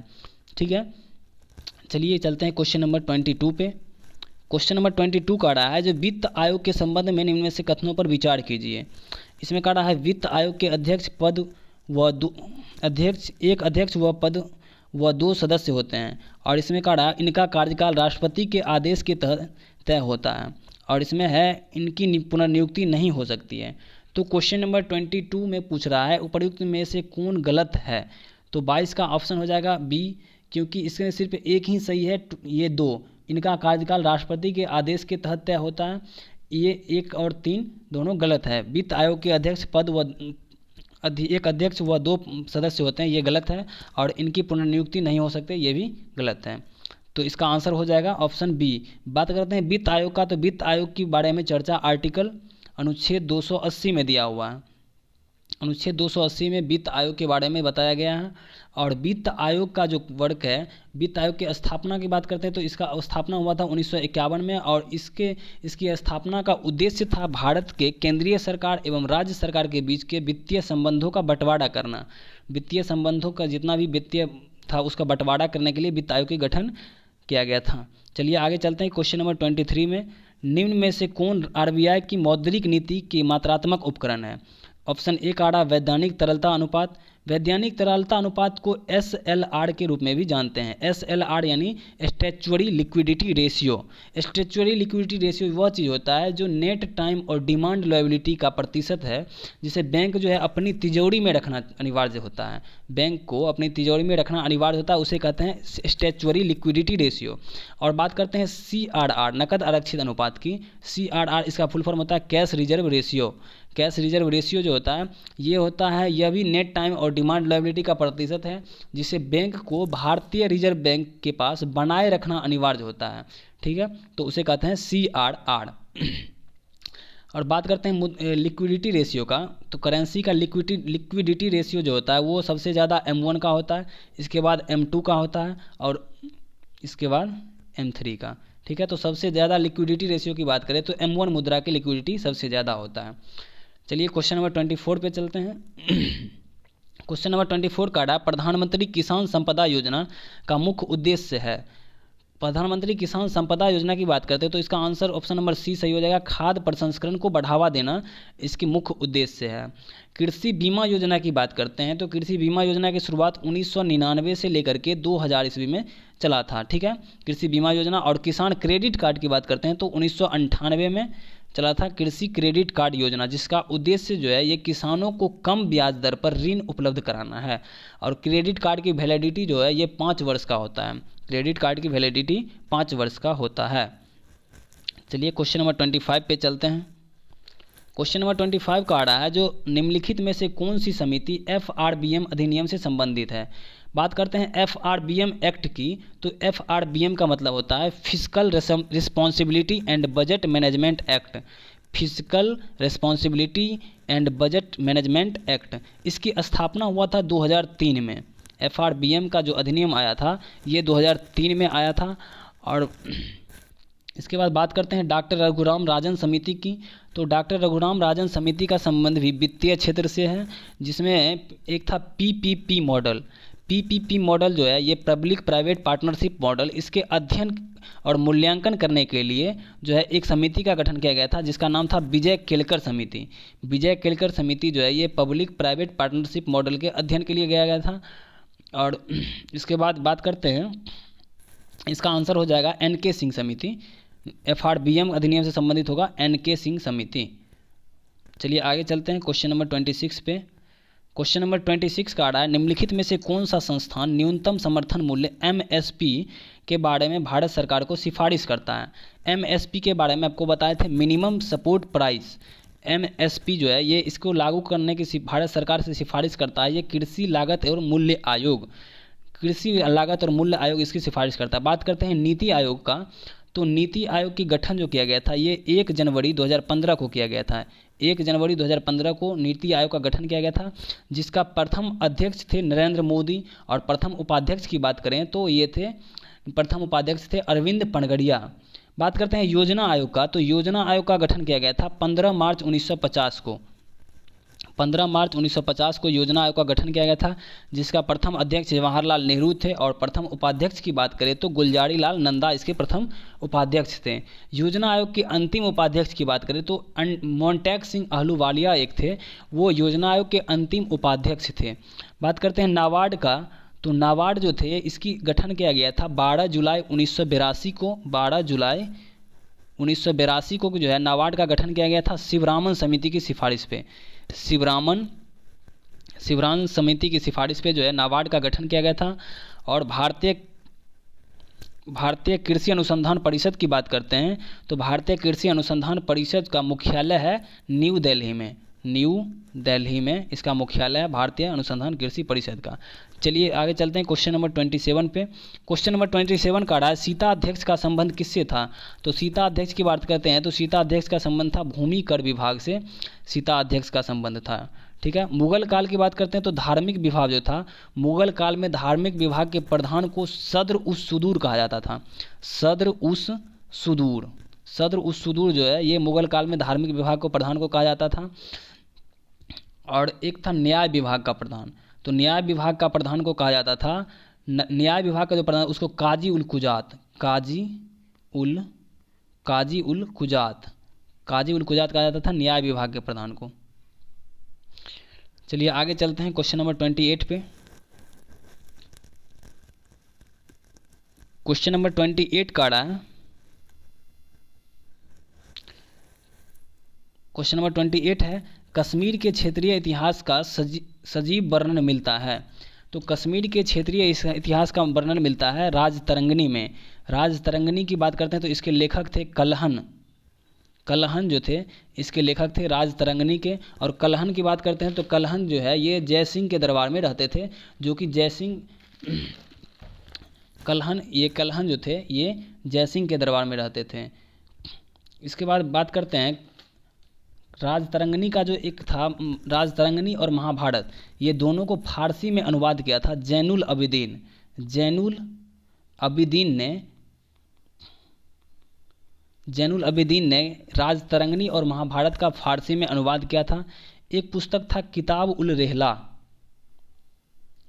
ठीक है। चलिए चलते हैं क्वेश्चन नंबर 22 पे। क्वेश्चन नंबर 22 का रहा है जो वित्त आयोग के संबंध में निम्न में से कथनों पर विचार कीजिए। इसमें कह रहा है वित्त आयोग के अध्यक्ष पद व एक अध्यक्ष व पद व 2 सदस्य होते हैं। और इसमें कह रहा है इनका कार्यकाल राष्ट्रपति के आदेश के तहत तय होता है। और इसमें है इनकी पुनर्नियुक्ति नहीं हो सकती है। तो क्वेश्चन नंबर 22 में पूछ रहा है उपर्युक्त में से कौन गलत है। तो 22 का ऑप्शन हो जाएगा बी, क्योंकि इसमें सिर्फ एक ही सही है, ये 2 इनका कार्यकाल राष्ट्रपति के आदेश के तहत तय होता है। ये 1 और 3 दोनों गलत है। वित्त आयोग के अध्यक्ष पद व एक अध्यक्ष व 2 सदस्य होते हैं, ये गलत है। और इनकी पुनर्नियुक्ति नहीं हो सकते, ये भी गलत है। तो इसका आंसर हो जाएगा ऑप्शन बी। बात करते हैं वित्त आयोग का, तो वित्त आयोग के बारे में चर्चा आर्टिकल अनुच्छेद 280 में दिया हुआ है। अनुच्छेद 280 में वित्त आयोग के बारे में बताया गया है। और वित्त आयोग का जो वर्क है, वित्त आयोग की स्थापना की बात करते हैं तो इसका स्थापना हुआ था 1951 में। और इसकी स्थापना का उद्देश्य था भारत के केंद्रीय सरकार एवं राज्य सरकार के बीच के वित्तीय संबंधों का बंटवारा करना। वित्तीय संबंधों का जितना भी वित्तीय था उसका बंटवारा करने के लिए वित्त आयोग का गठन किया गया था। चलिए आगे चलते हैं क्वेश्चन नंबर 23 में। निम्न में से कौन आरबीआई की मौद्रिक नीति के मात्रात्मक उपकरण है। ऑप्शन ए का वैधानिक तरलता अनुपात। वैधानिक तरलता अनुपात को SLR के रूप में भी जानते हैं। SLR यानी स्टैच्यूअरी लिक्विडिटी रेशियो। स्टैच्यूअरी लिक्विडिटी रेशियो वह चीज़ होता है जो नेट टाइम और डिमांड लायबिलिटी का प्रतिशत है, जिसे बैंक जो है अपनी तिजोरी में रखना अनिवार्य होता है। बैंक को अपनी तिजोरी में रखना अनिवार्य होता है, उसे कहते हैं स्टैच्यूअरी लिक्विडिटी रेशियो। और बात करते हैं CRR नकद आरक्षित अनुपात की। CRR इसका फुल फॉर्म होता है cash reserve ratio. Cash reserve ratio जो होता है ये होता है, यह भी नेट टाइम और डिमांड लायबिलिटी का प्रतिशत है, जिसे बैंक को भारतीय रिजर्व बैंक के पास बनाए रखना अनिवार्य होता है, ठीक है। तो उसे कहते हैं CRR। और बात करते हैं लिक्विडिटी रेशियो का, तो करेंसी का लिक्विडिटी रेशियो जो होता है वो सबसे ज़्यादा M1 का होता है, इसके बाद M2 का होता है और इसके बाद M3 का। ठीक है, तो सबसे ज़्यादा लिक्विडिटी रेशियो की बात करें तो M1 मुद्रा की लिक्विडिटी सबसे ज़्यादा होता है। चलिए क्वेश्चन नंबर 24 पे चलते हैं। क्वेश्चन नंबर 24 का रहा, प्रधानमंत्री किसान संपदा योजना का मुख्य उद्देश्य है। प्रधानमंत्री किसान संपदा योजना की बात करते हैं तो इसका आंसर ऑप्शन नंबर सी सही हो जाएगा, खाद्य प्रसंस्करण को बढ़ावा देना इसकी मुख्य उद्देश्य है। कृषि बीमा योजना की बात करते हैं तो कृषि बीमा योजना की शुरुआत 1999 से लेकर के 2000 ईस्वी में चला था। ठीक है, कृषि बीमा योजना। और किसान क्रेडिट कार्ड की बात करते हैं तो 1998 में चला था कृषि क्रेडिट कार्ड योजना, जिसका उद्देश्य जो है ये किसानों को कम ब्याज दर पर ऋण उपलब्ध कराना है। और क्रेडिट कार्ड की वैलिडिटी जो है ये 5 वर्ष का होता है। क्रेडिट कार्ड की वैलिडिटी 5 वर्ष का होता है। चलिए क्वेश्चन नंबर 25 पे चलते हैं। क्वेश्चन नंबर 25 का आ रहा है, जो निम्नलिखित में से कौन सी समिति FRBM अधिनियम से संबंधित है। बात करते हैं FRBM एक्ट की, तो FRBM का मतलब होता है physical responsibility and budget management act. Physical responsibility and budget management act, इसकी स्थापना हुआ था 2003 में। FRBM का जो अधिनियम आया था ये 2003 में आया था। और इसके बाद बात करते हैं डॉक्टर रघुराम राजन समिति की, तो डॉक्टर रघुराम राजन समिति का संबंध भी वित्तीय क्षेत्र से है, जिसमें एक था PPP मॉडल। PPP मॉडल जो है ये पब्लिक प्राइवेट पार्टनरशिप मॉडल, इसके अध्ययन और मूल्यांकन करने के लिए जो है एक समिति का गठन किया गया था, जिसका नाम था विजय केलकर समिति। विजय केलकर समिति जो है ये पब्लिक प्राइवेट पार्टनरशिप मॉडल के अध्ययन के लिए गया था। और इसके बाद बात करते हैं, इसका आंसर हो जाएगा NK सिंह समिति। FRBM अधिनियम से संबंधित होगा NK सिंह समिति। चलिए आगे चलते हैं क्वेश्चन नंबर 26 पे। क्वेश्चन नंबर 26 का आ रहा है, निम्नलिखित में से कौन सा संस्थान न्यूनतम समर्थन मूल्य MSP के बारे में भारत सरकार को सिफारिश करता है। MSP के बारे में आपको बताए थे, मिनिमम सपोर्ट प्राइस। MSP जो है ये इसको लागू करने की भारत सरकार से सिफारिश करता है। ये कृषि लागत और मूल्य आयोग, कृषि लागत और मूल्य आयोग इसकी सिफारिश करता है। बात करते हैं नीति आयोग का, तो नीति आयोग की गठन जो किया गया था ये 1 जनवरी 2015 को किया गया था। 1 जनवरी 2015 को नीति आयोग का गठन किया गया था, जिसका प्रथम अध्यक्ष थे नरेंद्र मोदी। और प्रथम उपाध्यक्ष की बात करें तो ये थे, प्रथम उपाध्यक्ष थे अरविंद पनगड़िया। बात करते हैं योजना आयोग का, तो योजना आयोग का गठन किया गया था 15 मार्च 1950 को। 15 मार्च 1950 को योजना आयोग का गठन किया गया था, जिसका प्रथम अध्यक्ष जवाहरलाल नेहरू थे। और प्रथम उपाध्यक्ष की बात करें तो गुलजारी लाल नंदा इसके प्रथम उपाध्यक्ष थे। योजना आयोग के अंतिम उपाध्यक्ष की बात करें तो मोन्टेक सिंह अहलूवालिया एक थे, वो योजना आयोग के अंतिम उपाध्यक्ष थे। बात करते हैं नाबार्ड का, तो नाबार्ड जो थे इसकी गठन किया गया था 12 जुलाई 1982 को। 12 जुलाई 1982 को जो है नाबार्ड का गठन किया गया था शिवरामन समिति की सिफारिश पे। शिवरामन समिति की सिफारिश पे जो है नाबार्ड का गठन किया गया था। और भारतीय कृषि अनुसंधान परिषद की बात करते हैं तो भारतीय कृषि अनुसंधान परिषद का मुख्यालय है न्यू दिल्ली में। न्यू दिल्ली में इसका मुख्यालय है भारतीय अनुसंधान कृषि परिषद का। चलिए आगे चलते हैं क्वेश्चन नंबर 27 पे। क्वेश्चन नंबर 27 का रहा है, सीता अध्यक्ष का संबंध किससे था। तो सीता अध्यक्ष की बात करते हैं तो सीता अध्यक्ष का संबंध था भूमि कर विभाग से, सीता अध्यक्ष का संबंध था। ठीक है, मुगल काल की बात करते हैं तो धार्मिक विभाग जो था, मुगल काल में धार्मिक विभाग के प्रधान को सद्र उस सुदूर कहा जाता था। सद्र उस सुदूर जो है ये मुगल काल में धार्मिक विभाग को प्रधान को कहा जाता था। और एक था न्याय विभाग का प्रधान, तो न्याय विभाग का प्रधान को कहा जाता था, न्याय विभाग का जो प्रधान उसको काजी उल कुजात कहा जाता था न्याय विभाग के प्रधान को। चलिए आगे चलते हैं क्वेश्चन नंबर 28 पे। क्वेश्चन नंबर 28 का रहा है, क्वेश्चन नंबर 28 है, कश्मीर के क्षेत्रीय इतिहास का सजीव वर्णन मिलता है। तो कश्मीर के क्षेत्रीय इतिहास का वर्णन मिलता है राजतरंगिणी में। राजतरंगिणी की बात करते हैं तो इसके लेखक थे कलहन जो थे इसके लेखक थे राजतरंगिणी के। और कलहन की बात करते हैं तो कलहन जो है ये जयसिंह के दरबार में रहते थे, जो कि कलहन जो थे ये जयसिंह के दरबार में रहते थे। इसके बाद बात करते हैं राजतरंगिणी का जो एक था, राजतरंगिणी और महाभारत, ये दोनों को फारसी में अनुवाद किया था जैनुल अबिदीन। जैनुल अबिदीन ने राजतरंगिणी और महाभारत का फारसी में अनुवाद किया था। एक पुस्तक था किताब उल रेहला,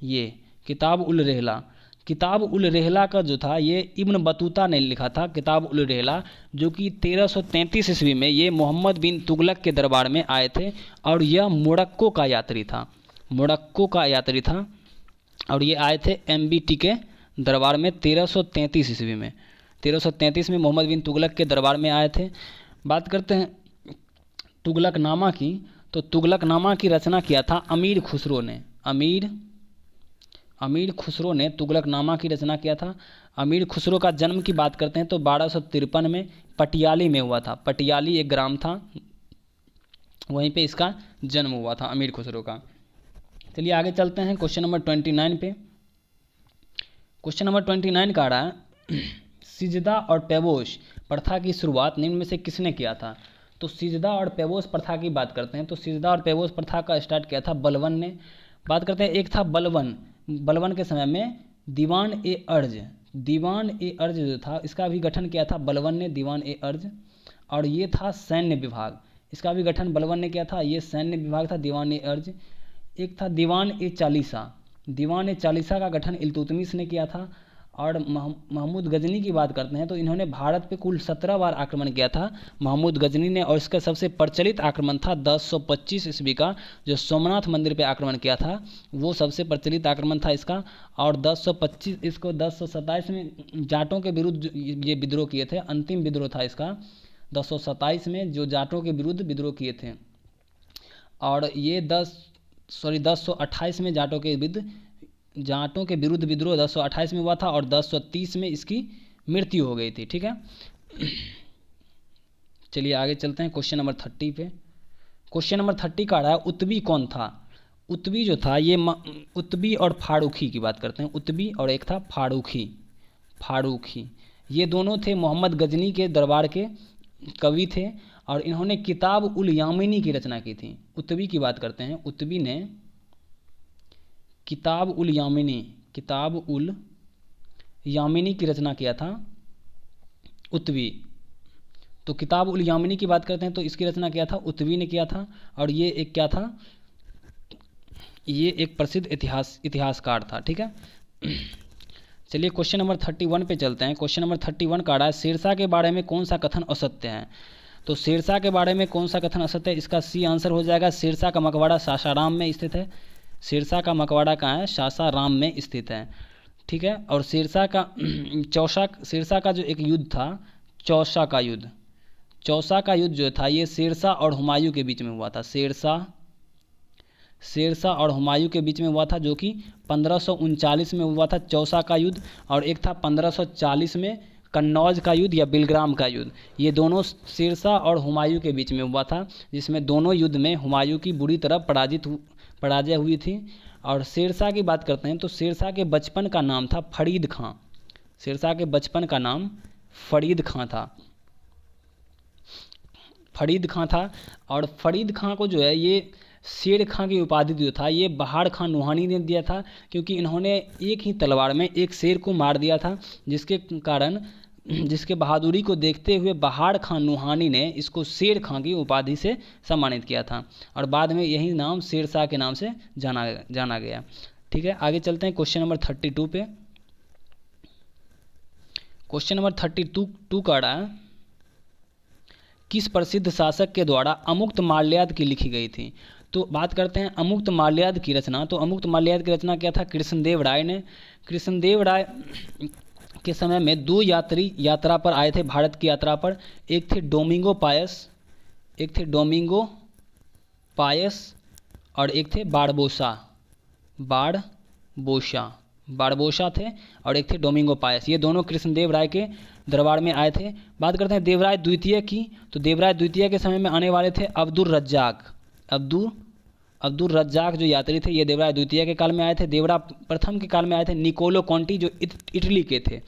ये किताब उल रेहला। किताब उल रेहला का जो था ये इब्न बतूता ने लिखा था, किताब उल रेहला, जो कि 1333 ईस्वी में ये मोहम्मद बिन तुगलक के दरबार में आए थे और यह मोरक्को का यात्री था, मोरक्को का यात्री था और ये आए थे MBT के दरबार में 1333 ईस्वी में। 1333 में मोहम्मद बिन तुगलक के दरबार में आए थे। बात करते हैं तुगलकनामा की, तो तुगलकनामा की रचना किया था अमीर खुसरो ने। अमीर खुसरो ने तुगलकनामा की रचना किया था। अमीर खुसरो का जन्म की बात करते हैं तो 1253 में पटियाली में हुआ था। पटियाली एक ग्राम था, वहीं पे इसका जन्म हुआ था अमीर खुसरो का। चलिए आगे चलते हैं क्वेश्चन नंबर 29 पे। क्वेश्चन नंबर 29 का आ रहा है सिजदा और पैबोश प्रथा की शुरुआत निम्न में से किसने किया था। तो सिजदा और पैबोश प्रथा की बात करते हैं तो सिजदा और पैबोश प्रथा का स्टार्ट किया था बलवन ने। बात करते हैं, एक था बलवन के समय में दीवान ए अर्ज जो था इसका भी गठन किया था बलवन ने, दीवान ए अर्ज। और ये था सैन्य विभाग, इसका भी गठन बलवन ने किया था, ये सैन्य विभाग था दीवान ए अर्ज। एक था दीवान ए चालीसा का गठन इल्तुतमिश ने किया था। और महमूद गजनी की बात करते हैं तो इन्होंने भारत पे कुल 17 बार आक्रमण किया था महमूद गजनी ने। और इसका सबसे प्रचलित आक्रमण था 1025 ईस्वी का, जो सोमनाथ मंदिर पे आक्रमण किया था, वो सबसे प्रचलित आक्रमण था इसका। और 1027 में जाटों के विरुद्ध ये विद्रोह किए थे, अंतिम विद्रोह था इसका 1027 में, जो जाटों के विरुद्ध विद्रोह किए थे। और ये 1028 में जाटों के विरुद्ध विद्रोह 1028 में हुआ था और 1030 में इसकी मृत्यु हो गई थी। ठीक है, चलिए आगे चलते हैं क्वेश्चन नंबर 30 पे। क्वेश्चन नंबर 30 का आ रहा है उत्बी कौन था। उत्बी जो था ये उत्बी और फारूकी की बात करते हैं, उत्बी और एक था फारूकी, ये दोनों थे मोहम्मद गजनी के दरबार के कवि थे और इन्होंने किताब उल यामिनी की रचना की थी। उत्बी की बात करते हैं, उत्बी ने किताब उल यामिनी की रचना किया था उत्बी। तो किताब उल यामिनी की बात करते हैं तो इसकी रचना किया था उत्बी ने किया था। और ये एक क्या था, ये एक प्रसिद्ध इतिहासकार था। ठीक है, चलिए क्वेश्चन नंबर 31 पे चलते हैं। क्वेश्चन नंबर 31 का आ रहा है शेरशाह के बारे में कौन सा कथन असत्य है। तो शेरशाह के बारे में कौन सा कथन असत्य है, इसका सी आंसर हो जाएगा शेरशाह का मकबरा सासाराम में स्थित है। शेरशाह का मकबरा कहाँ है, सासाराम में स्थित है। ठीक है, और शेरशाह का जो एक युद्ध था चौसा का युद्ध जो था ये शेरशाह और हुमायूं के बीच में हुआ था। शेरशाह और हुमायूं के बीच में हुआ था, जो कि 1539 में हुआ था चौसा का युद्ध। और एक था 1540 में कन्नौज का युद्ध या बिलग्राम का युद्ध। ये दोनों शेरशाह और हुमायूं के बीच में हुआ था, जिसमें दोनों युद्ध में हुमायूं की बुरी तरह पराजय हुई थी। और शेरशाह की बात करते हैं तो शेरशाह के बचपन का नाम था फरीद खां। शेरशाह के बचपन का नाम फरीद खां था। और फरीद खां को जो है ये शेर खां की उपाधि जो था ये बहार खां नुहानी ने दिया था, क्योंकि इन्होंने एक ही तलवार में एक शेर को मार दिया था, जिसके बहादुरी को देखते हुए बहार खां नुहानी ने इसको शेर खां की उपाधि से सम्मानित किया था। और बाद में यही नाम शेरशाह के नाम से जाना गया। ठीक है, आगे चलते हैं क्वेश्चन नंबर 32 पे। क्वेश्चन नंबर 32 का रहा है किस प्रसिद्ध शासक के द्वारा अमुक्त माल्याद की लिखी गई थी। तो बात करते हैं अमुक्त माल्याद की रचना। तो अमुक्त माल्याद की रचना क्या था, कृष्णदेव राय ने। कृष्णदेव राय के समय में दो यात्री यात्रा पर आए थे, भारत की यात्रा पर। एक थे डोमिंगो पायस और एक थे बारबोसा थे और एक थे डोमिंगो पायस। ये दोनों कृष्णदेव राय के दरबार में आए थे। बात करते हैं देवराय द्वितीय की। तो देवराय द्वितीय के समय में आने वाले थे अब्दुल अब्दुल रज्जाक जो यात्री थे ये देवराय द्वितीय के काल में आए थे। देवराय प्रथम के काल में आए थे निकोलो कॉन्टी जो इटली के थे।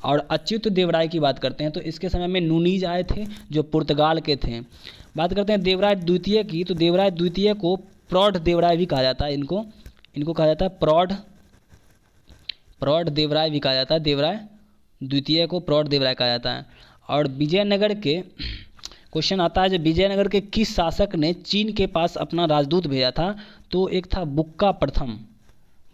और अच्युत देवराय की बात करते हैं तो इसके समय में नूनीज आए थे जो पुर्तगाल के थे। बात करते हैं देवराय द्वितीय की, तो देवराय द्वितीय को प्रौढ़ देवराय भी कहा जाता है। इनको कहा जाता है प्रौढ़ देवराय भी कहा जाता है। देवराय द्वितीय को प्रौढ़ देवराय कहा जाता है। और विजयनगर के क्वेश्चन आता है, जब विजयनगर के किस शासक ने चीन के पास अपना राजदूत भेजा था, तो एक था बुक्का प्रथम।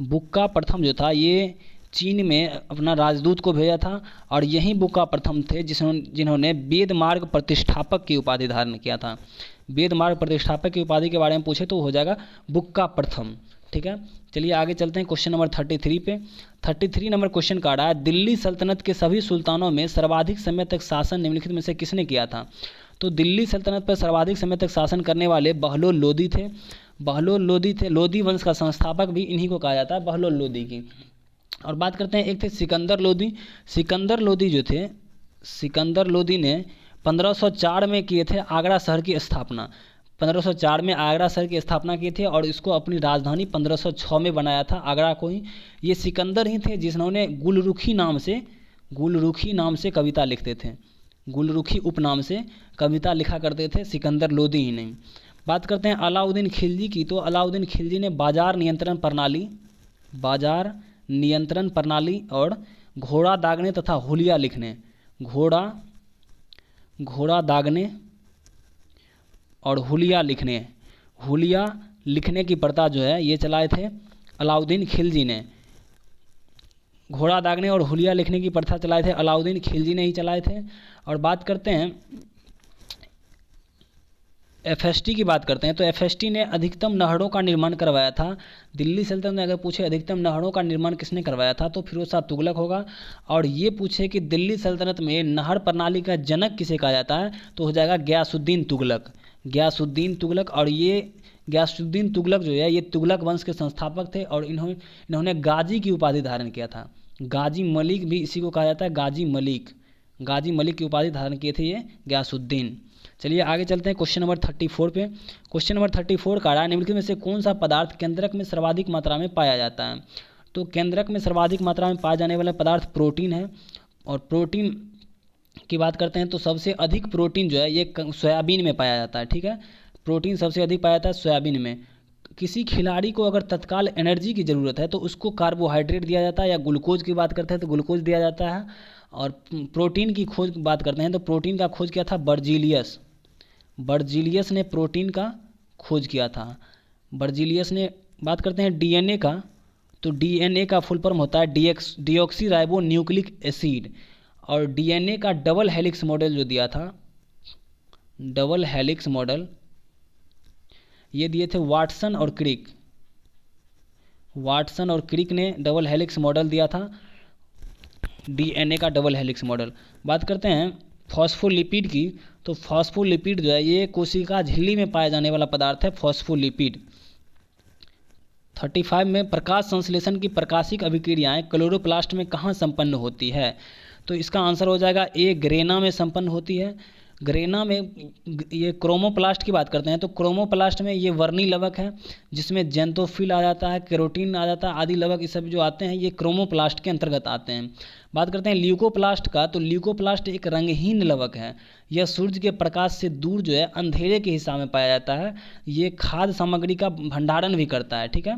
बुक्का प्रथम जो था ये चीन में अपना राजदूत को भेजा था और यही बुक्का प्रथम थे जिन्होंने वेद मार्ग प्रतिष्ठापक की उपाधि धारण किया था। वेद मार्ग प्रतिष्ठापक की उपाधि के बारे में पूछे तो हो जाएगा बुक्का प्रथम। ठीक है, चलिए आगे चलते हैं क्वेश्चन नंबर 33 पे। 33 नंबर क्वेश्चन का रहा है, दिल्ली सल्तनत के सभी सुल्तानों में सर्वाधिक समय तक शासन निम्नलिखित में से किसने किया था। तो दिल्ली सल्तनत पर सर्वाधिक समय तक शासन करने वाले बहलोल लोदी थे। बहलोल लोदी थे, लोदी वंश का संस्थापक भी इन्हीं को कहा जाता है, बहलोल लोदी की। और बात करते हैं, एक थे सिकंदर लोदी। सिकंदर लोदी जो थे, सिकंदर लोदी ने 1504 में किए थे आगरा शहर की स्थापना। 1504 में आगरा शहर की स्थापना की थी और इसको अपनी राजधानी 1506 में बनाया था आगरा को ही। ये सिकंदर ही थे जिन्होंने गुलरुखी नाम से कविता लिखते थे। गुलरुखी उपनाम से कविता लिखा करते थे, सिकंदर लोदी ही नहीं। बात करते हैं अलाउद्दीन खिलजी की, तो अलाउद्दीन खिलजी ने बाजार नियंत्रण प्रणाली और घोड़ा दागने तथा हुलिया लिखने, घोड़ा दागने और हुलिया लिखने की प्रथा जो है ये चलाए थे अलाउद्दीन खिलजी ने। घोड़ा दागने और हुलिया लिखने की प्रथा चलाए थे अलाउद्दीन खिलजी ने ही चलाए थे। और बात करते हैं एफएसटी की बात करते हैं, तो एफएसटी ने अधिकतम नहरों का निर्माण करवाया था। दिल्ली सल्तनत में अगर पूछे अधिकतम नहरों का निर्माण किसने करवाया था, तो फिरोज शाह तुगलक होगा। और ये पूछे कि दिल्ली सल्तनत में नहर प्रणाली का जनक किसे कहा जाता है, तो हो जाएगा गयासुद्दीन तुगलक। और ये गयासुद्दीन तुगलक जो है ये तुगलक वंश के संस्थापक थे और इन्होंने गाजी की उपाधि धारण किया था। गाजी मलिक भी इसी को कहा जाता है, गाजी मलिक की उपाधि धारण किए थे ये गयासुद्दीन। चलिए आगे चलते हैं क्वेश्चन नंबर 34 पे। क्वेश्चन नंबर 34 का रहा है, निम्नलिखित में से कौन सा पदार्थ केंद्रक में सर्वाधिक मात्रा में पाया जाता है। तो केंद्रक में सर्वाधिक मात्रा में पाया जाने वाला पदार्थ प्रोटीन है। और प्रोटीन की बात करते हैं तो सबसे अधिक प्रोटीन जो है ये सोयाबीन में पाया जाता है। ठीक है, प्रोटीन सबसे अधिक पाया जाता है सोयाबीन में। किसी खिलाड़ी को अगर तत्काल एनर्जी की ज़रूरत है तो उसको कार्बोहाइड्रेट दिया जाता है, या ग्लूकोज की बात करते हैं तो ग्लूकोज दिया जाता है। और प्रोटीन की खोज बात करते हैं तो प्रोटीन का खोज किया था बर्जीलियस ने प्रोटीन का खोज किया था। बर्जीलियस ने। बात करते हैं डीएनए का, तो डीएनए का फुल फॉर्म होता है डीऑक्सी राइबो न्यूक्लिक एसिड। और डीएनए का डबल हेलिक्स मॉडल जो दिया था, डबल हेलिक्स मॉडल ये दिए थे वाटसन और क्रिक ने डबल हेलिक्स मॉडल दिया था, डीएनए का डबल हेलिक्स मॉडल। बात करते हैं फॉस्फोलिपिड की, तो फॉस्फोलिपिड जो है ये कोशिका झिल्ली में पाया जाने वाला पदार्थ है फॉस्फोलिपिड। 35 में प्रकाश संश्लेषण की प्रकाशिक अभिक्रियाएं क्लोरोप्लास्ट में कहाँ संपन्न होती है, तो इसका आंसर हो जाएगा ए, ग्रेना में संपन्न होती है। ग्रेना में। ये क्रोमोप्लास्ट की बात करते हैं तो क्रोमोप्लास्ट में ये वर्णी लवक है जिसमें जेंटोफिल आ जाता है, केरोटीन आ जाता है, आदि लवक ये सब जो आते हैं ये क्रोमोप्लास्ट के अंतर्गत आते हैं। बात करते हैं ल्यूकोप्लास्ट का, तो ल्यूकोप्लास्ट एक रंगहीन लवक है। यह सूर्य के प्रकाश से दूर जो है अंधेरे के हिस्सा में पाया जाता है। ये खाद्य सामग्री का भंडारण भी करता है। ठीक है,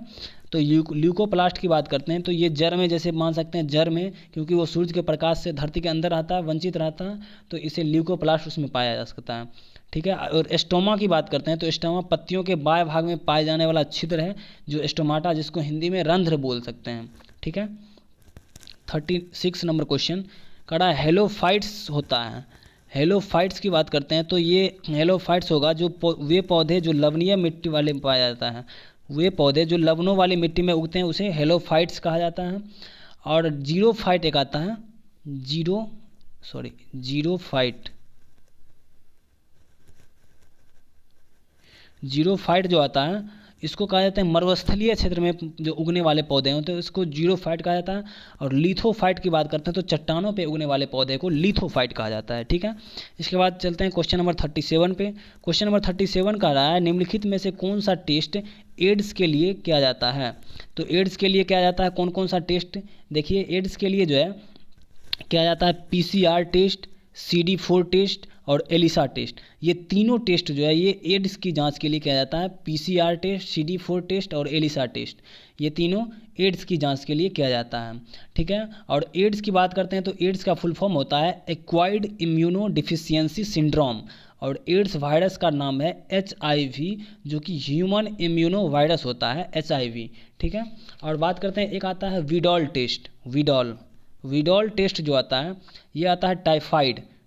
तो ल्यूकोप्लास्ट की बात करते हैं तो ये जड़ में, जैसे मान सकते हैं जड़ में, क्योंकि वो सूर्य के प्रकाश से धरती के अंदर रहता है, वंचित रहता है, तो इसे ल्यूकोप्लास्ट उसमें पाया जा सकता है। ठीक है, और एस्टोमा की बात करते हैं तो एस्टोमा पत्तियों के बाएं भाग में पाए जाने वाला छिद्र है जो एस्टोमाटा, जिसको हिंदी में रंध्र बोल सकते हैं। ठीक है, 36 नंबर क्वेश्चन कड़ा हेलोफाइट्स होता है। हेलोफाइट्स की बात करते हैं तो ये हेलोफाइट्स होगा जो वे पौधे जो लवणीय मिट्टी वाले में पाया जाता है, वे पौधे जो लवणों वाली मिट्टी में उगते हैं उसे हेलोफाइट्स कहा जाता है। और जीरोफाइट एक आता है, जीरोफाइट जो आता है इसको कहा जाता है मरुस्थलीय क्षेत्र में जो उगने वाले पौधे होते हैं इसको जीरोफाइट कहा जाता है। और लिथोफाइट की बात करते हैं तो चट्टानों पे उगने वाले पौधे को लिथोफाइट कहा जाता है। ठीक है, इसके बाद चलते हैं क्वेश्चन नंबर 37 पे। क्वेश्चन नंबर 37 का रहा है निम्नलिखित में से कौन सा टेस्ट एड्स के लिए किया जाता है। तो एड्स के लिए किया जाता है कौन कौन सा टेस्ट, देखिए एड्स के लिए जो है किया जाता है PCR टेस्ट, CD4 टेस्ट और एलिसा टेस्ट। ये तीनों टेस्ट जो है ये एड्स की जांच के लिए किया जाता है। PCR टेस्ट, CD4 टेस्ट और एलिसा टेस्ट, ये तीनों एड्स की जांच के लिए किया जाता है। ठीक है, और एड्स की बात करते हैं तो एड्स का फुल फॉर्म होता है एक्वायर्ड इम्यूनो डिफिशियंसी सिंड्रोम, और एड्स वायरस का नाम है HIV, जो कि ह्यूमन इम्यूनो वायरस होता है HIV। ठीक है, और बात करते हैं एक आता है विडॉल टेस्ट। विडॉल टेस्ट जो आता है ये आता है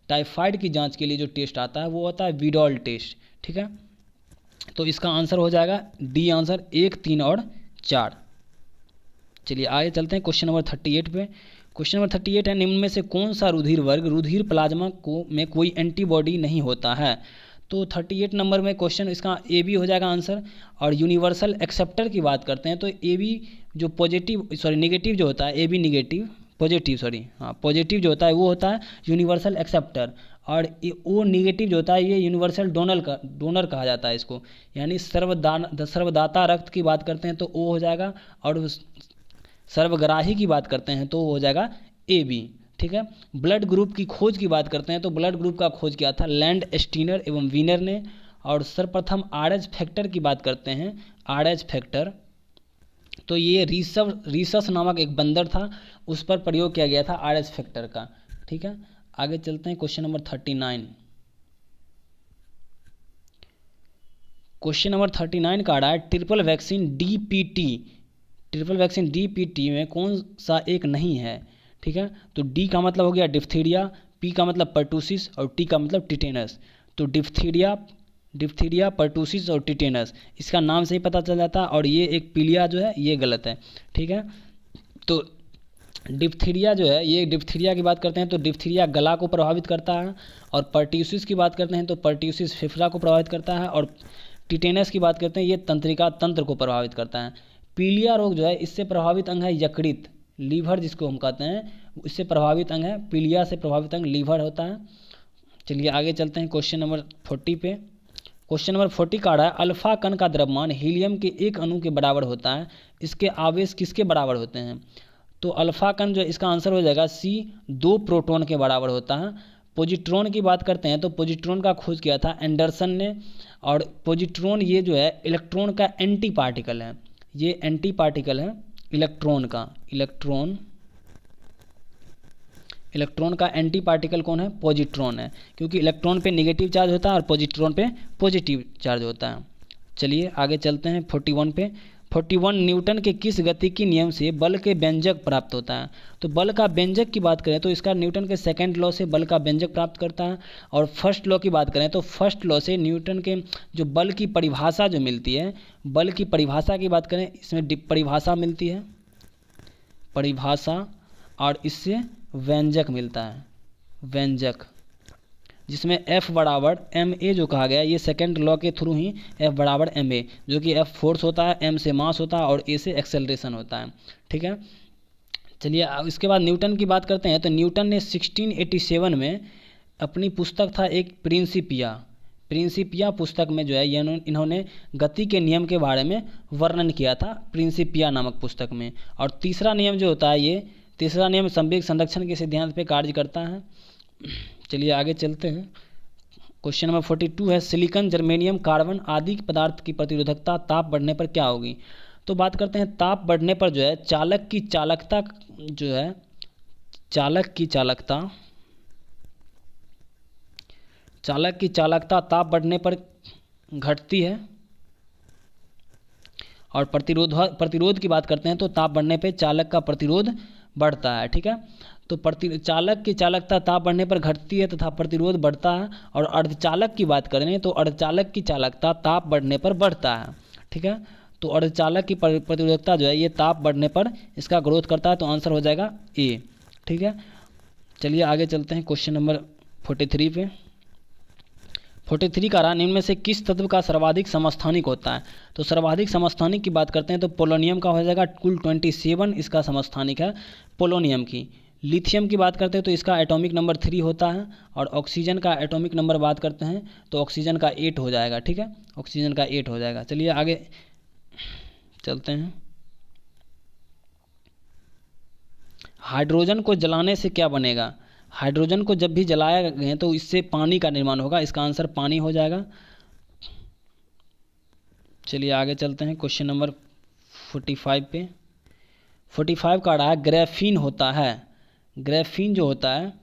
टाइफाइड की जांच के लिए जो टेस्ट आता है वो होता है विडॉल टेस्ट। ठीक है, तो इसका आंसर हो जाएगा डी आंसर 1, 3 और 4। चलिए आगे चलते हैं क्वेश्चन नंबर 38 पे। क्वेश्चन नंबर 38 है निम्न में से कौन सा रुधिर वर्ग रुधिर प्लाज्मा में कोई एंटीबॉडी नहीं होता है। तो 38 नंबर में क्वेश्चन इसका AB हो जाएगा आंसर। और यूनिवर्सल एक्सेप्टर की बात करते हैं तो AB जो नेगेटिव जो होता है AB नेगेटिव पॉजिटिव जो होता है वो होता है यूनिवर्सल एक्सेप्टर, और O निगेटिव जो होता है ये यूनिवर्सल डोनर कहा जाता है इसको, यानी सर्वदाता रक्त की बात करते हैं तो O हो जाएगा, और सर्वग्राही की बात करते हैं तो वो हो जाएगा AB। ठीक है, ब्लड ग्रुप की खोज की बात करते हैं तो ब्लड ग्रुप का खोज किया था लैंड स्टीनर एवं वीनर ने। और सर्वप्रथम RH फैक्टर की बात करते हैं, RH फैक्टर, तो ये रीसस नामक एक बंदर था उस पर प्रयोग किया गया था RH फैक्टर का। ठीक है, आगे चलते हैं क्वेश्चन नंबर 39। क्वेश्चन नंबर 39 का आ रहा है ट्रिपल वैक्सीन DPT में कौन सा एक नहीं है। ठीक है, तो D का मतलब हो गया डिप्थीरिया, P का मतलब पर्टूसिस और T का मतलब टिटेनस। तो डिप्थीरिया पर्टूसिस और टिटेनस, इसका नाम से ही पता चल जाता है, और ये एक पीलिया जो है ये गलत है। ठीक है, तो डिप्थीरिया जो है ये डिप्थीरिया की बात करते हैं तो डिप्थीरिया गला को प्रभावित करता है, और पर्ट्यूसिस की बात करते हैं तो पर्ट्यूसिस फेफड़ा को प्रभावित करता है, और टिटेनस की बात करते हैं ये तंत्रिका तंत्र को प्रभावित करता है। पीलिया रोग जो है इससे प्रभावित अंग है यकृत, लीवर जिसको हम कहते हैं, इससे प्रभावित अंग है पीलिया से प्रभावित अंग लीवर होता है। चलिए आगे चलते हैं क्वेश्चन नंबर 40 पे। क्वेश्चन नंबर 40 का रहा है अल्फा कण का द्रव्यमान हीलियम के एक अणु के बराबर होता है, इसके आवेश किसके बराबर होते हैं। तो अल्फा कण जो इसका आंसर हो जाएगा C, 2 प्रोटॉन के बराबर होता है। पॉजिट्रॉन की बात करते हैं तो पॉजिट्रॉन का खोज किया था एंडरसन ने, और पॉजिट्रॉन ये जो है इलेक्ट्रॉन का एंटी पार्टिकल है, ये एंटी पार्टिकल है इलेक्ट्रॉन का। इलेक्ट्रॉन का एंटी पार्टिकल कौन है, पॉजिट्रॉन है, क्योंकि इलेक्ट्रॉन पे नेगेटिव चार्ज होता है और पॉजिट्रॉन पे पॉजिटिव चार्ज होता है। चलिए आगे चलते हैं 41 पे। 41 न्यूटन के किस गतिकी नियम से बल के व्यंजक प्राप्त होता है। तो बल का व्यंजक की बात करें तो इसका न्यूटन के सेकंड लॉ से बल का व्यंजक प्राप्त करता है, और फर्स्ट लॉ की बात करें तो फर्स्ट लॉ से न्यूटन के जो बल की परिभाषा जो मिलती है, बल की परिभाषा की बात करें इसमें परिभाषा मिलती है परिभाषा, और इससे व्यंजक मिलता है व्यंजक, जिसमें F बराबर ma जो कहा गया ये सेकेंड लॉ के थ्रू ही F बराबर ma, जो कि F फोर्स होता है, m से मास होता है और a से एक्सेलरेशन होता है। ठीक है, चलिए इसके बाद न्यूटन की बात करते हैं तो न्यूटन ने 1687 में अपनी पुस्तक था एक प्रिंसिपिया पुस्तक में जो है इन्होंने गति के नियम के बारे में वर्णन किया था प्रिंसिपिया नामक पुस्तक में। और तीसरा नियम जो होता है ये तीसरा नियम संवेग संरक्षण के सिद्धांत पे कार्य करता है। चलिए आगे चलते हैं। क्वेश्चन नंबर 42 है सिलिकॉन, जर्मेनियम, कार्बन आदि पदार्थ की प्रतिरोधकता ताप बढ़ने पर क्या होगी। तो बात करते हैं ताप बढ़ने पर जो है चालक की चालकता ताप बढ़ने पर घटती है, और प्रतिरोध की बात करते हैं तो ताप बढ़ने पर चालक का प्रतिरोध बढ़ता है। ठीक है, तो चालक की चालकता ताप बढ़ने पर घटती है तथा प्रतिरोध बढ़ता है, और अर्धचालक की बात करें तो अर्धचालक की चालकता ताप बढ़ने पर बढ़ता है। ठीक है, तो अर्धचालक की प्रतिरोधकता जो है ये ताप बढ़ने पर इसका ग्रोथ करता है, तो आंसर हो जाएगा A। ठीक है, चलिए आगे चलते हैं क्वेश्चन नंबर 43 पे। 43 का रहा, निम्न में से किस तत्व का सर्वाधिक समस्थानिक होता है? तो सर्वाधिक समस्थानिक की बात करते हैं तो पोलोनियम का हो जाएगा, कुल 27 इसका समस्थानिक है पोलोनियम की। लिथियम की बात करते हैं तो इसका एटॉमिक नंबर 3 होता है, और ऑक्सीजन का एटॉमिक नंबर बात करते हैं तो ऑक्सीजन का 8 हो जाएगा। ठीक है, ऑक्सीजन का 8 हो जाएगा। चलिए आगे चलते हैं। हाइड्रोजन को जलाने से क्या बनेगा? हाइड्रोजन को जब भी जलाया गए तो इससे पानी का निर्माण होगा, इसका आंसर पानी हो जाएगा। चलिए आगे चलते हैं क्वेश्चन नंबर 45 पे। 45 का रहा है, ग्रेफीन होता है। ग्रेफीन जो होता है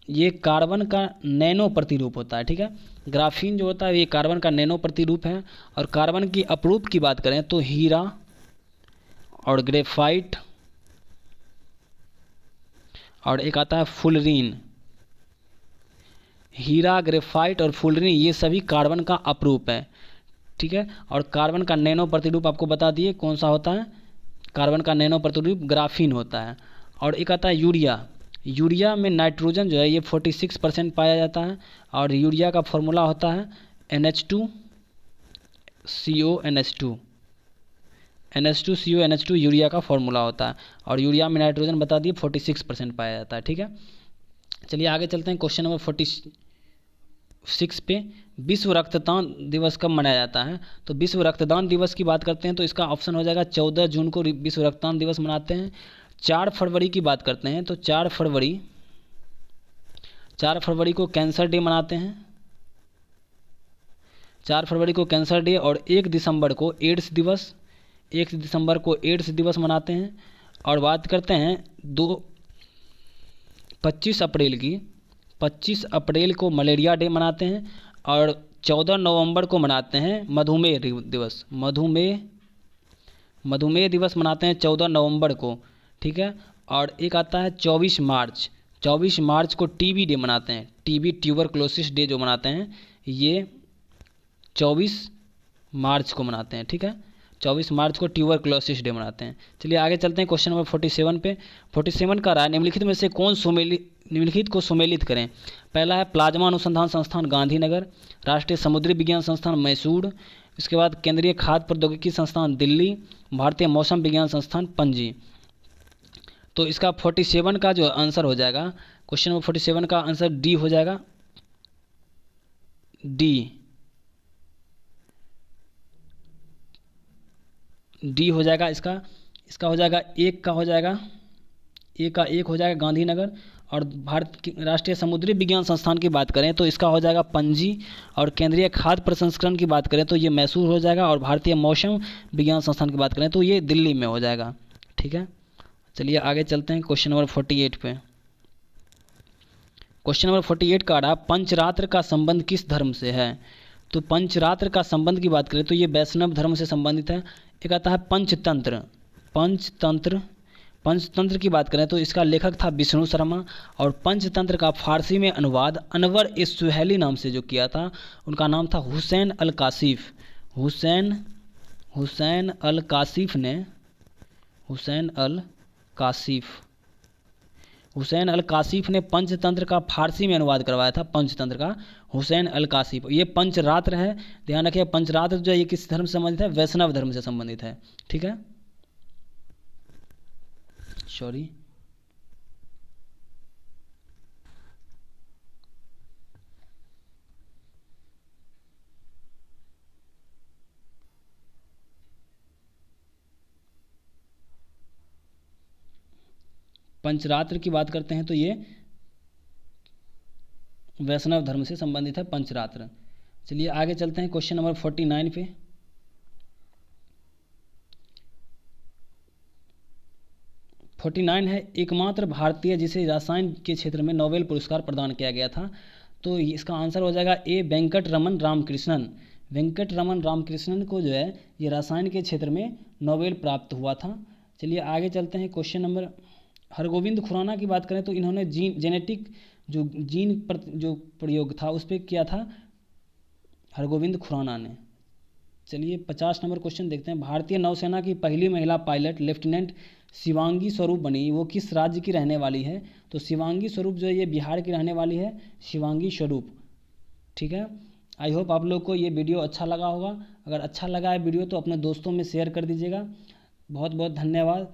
ये कार्बन का नैनो प्रतिरूप होता है। ठीक है, ग्राफीन जो होता है ये कार्बन का नैनो प्रतिरूप है। और कार्बन की अपरूप की बात करें तो हीरा और ग्रेफाइट, और एक आता है फुलरीन। हीरा, ग्रेफाइट और फुलरीन ये सभी कार्बन का अपरूप है। ठीक है, और कार्बन का नैनो प्रतिरूप आपको बता दिए कौन सा होता है। कार्बन का नैनो प्रतिरूप ग्राफीन होता है। और एक आता है यूरिया। यूरिया में नाइट्रोजन जो है ये 46% पाया जाता है, और यूरिया का फॉर्मूला होता है NH2CONH2। NH2CONH2 यूरिया का फॉर्मूला होता है, और यूरिया में नाइट्रोजन बता दिए 46% पाया जाता है। ठीक है, चलिए आगे चलते हैं क्वेश्चन नंबर 46 पे। विश्व रक्तदान दिवस कब मनाया जाता है? तो विश्व रक्तदान दिवस की बात करते हैं तो इसका ऑप्शन हो जाएगा 14 जून को विश्व रक्तदान दिवस मनाते हैं। 4 फरवरी की बात करते हैं तो 4 फरवरी को कैंसर डे मनाते हैं। 4 फरवरी को कैंसर डे, और 1 दिसंबर को एड्स दिवस, 1 दिसंबर को एड्स दिवस मनाते हैं। और बात करते हैं 25 अप्रैल को मलेरिया डे मनाते हैं, और 14 नवंबर को मनाते हैं मधुमेह दिवस। मधुमेह दिवस मनाते हैं 14 नवंबर को। ठीक है, और एक आता है 24 मार्च को टीबी डे मनाते हैं। टीबी ट्यूबरक्लोसिस डे जो मनाते हैं ये 24 मार्च को मनाते हैं। ठीक है, 24 मार्च को ट्यूबरक्लोसिस डे मनाते हैं। चलिए आगे चलते हैं क्वेश्चन नंबर 47 पे। 47 का रहा है, निम्नलिखित में से कौन निम्नलिखित को सुमेलित करें? पहला है प्लाज्मा अनुसंधान संस्थान गांधीनगर, राष्ट्रीय समुद्री विज्ञान संस्थान मैसूर, इसके बाद केंद्रीय खाद्य प्रौद्योगिकी संस्थान दिल्ली, भारतीय मौसम विज्ञान संस्थान पणजी। तो इसका 47 का जो आंसर हो जाएगा, क्वेश्चन नंबर 47 का आंसर डी हो जाएगा। डी हो जाएगा इसका हो जाएगा एक का हो जाएगा, ए का 1 हो जाएगा गांधीनगर। और भारत की राष्ट्रीय समुद्री विज्ञान संस्थान की बात करें तो इसका हो जाएगा पणजी, और केंद्रीय खाद्य प्रसंस्करण की बात करें तो ये मैसूर हो जाएगा, और भारतीय मौसम विज्ञान संस्थान की बात करें तो ये दिल्ली में हो जाएगा। ठीक है, चलिए आगे चलते हैं क्वेश्चन नंबर 48 पे। क्वेश्चन नंबर 48 का रहा, पंचरात्र का संबंध किस धर्म से है? तो पंचरात्र का संबंध की बात करें तो ये वैष्णव धर्म से संबंधित है। एक आता है पंचतंत्र की बात करें तो इसका लेखक था विष्णु शर्मा, और पंचतंत्र का फारसी में अनुवाद अनवर ए सुहेली नाम से जो किया था उनका नाम था हुसैन अल कासिफ ने पंचतंत्र का फारसी में अनुवाद करवाया था। पंचतंत्र का हुसैन अल कासिफ। ये पंचरात्र है, ध्यान रखिए। पंचरात्र जो है ये किस धर्म से संबंधित है? वैष्णव धर्म से संबंधित है। ठीक है, सॉरी, पंचरात्र की बात करते हैं तो ये वैष्णव धर्म से संबंधित है पंचरात्र। चलिए आगे चलते हैं क्वेश्चन नंबर 49 पे। 49 है, एकमात्र भारतीय जिसे रसायन के क्षेत्र में नोबेल पुरस्कार प्रदान किया गया था। तो इसका आंसर हो जाएगा ए वेंकटरमन रामकृष्णन। वेंकटरमन रामकृष्णन को जो है ये रसायन के क्षेत्र में नोबेल प्राप्त हुआ था। चलिए आगे चलते हैं क्वेश्चन नंबर। हरगोविंद खुराना की बात करें तो इन्होंने जेनेटिक जो जीन पर जो प्रयोग था उस पर किया था हरगोविंद खुराना ने। चलिए 50 नंबर क्वेश्चन देखते हैं। भारतीय नौसेना की पहली महिला पायलट लेफ्टिनेंट शिवांगी स्वरूप बनी, वो किस राज्य की रहने वाली है? तो शिवांगी स्वरूप जो है ये बिहार की रहने वाली है, शिवांगी स्वरूप। ठीक है, आई होप आप लोग को ये वीडियो अच्छा लगा होगा। अगर अच्छा लगा है वीडियो तो अपने दोस्तों में शेयर कर दीजिएगा। बहुत बहुत धन्यवाद।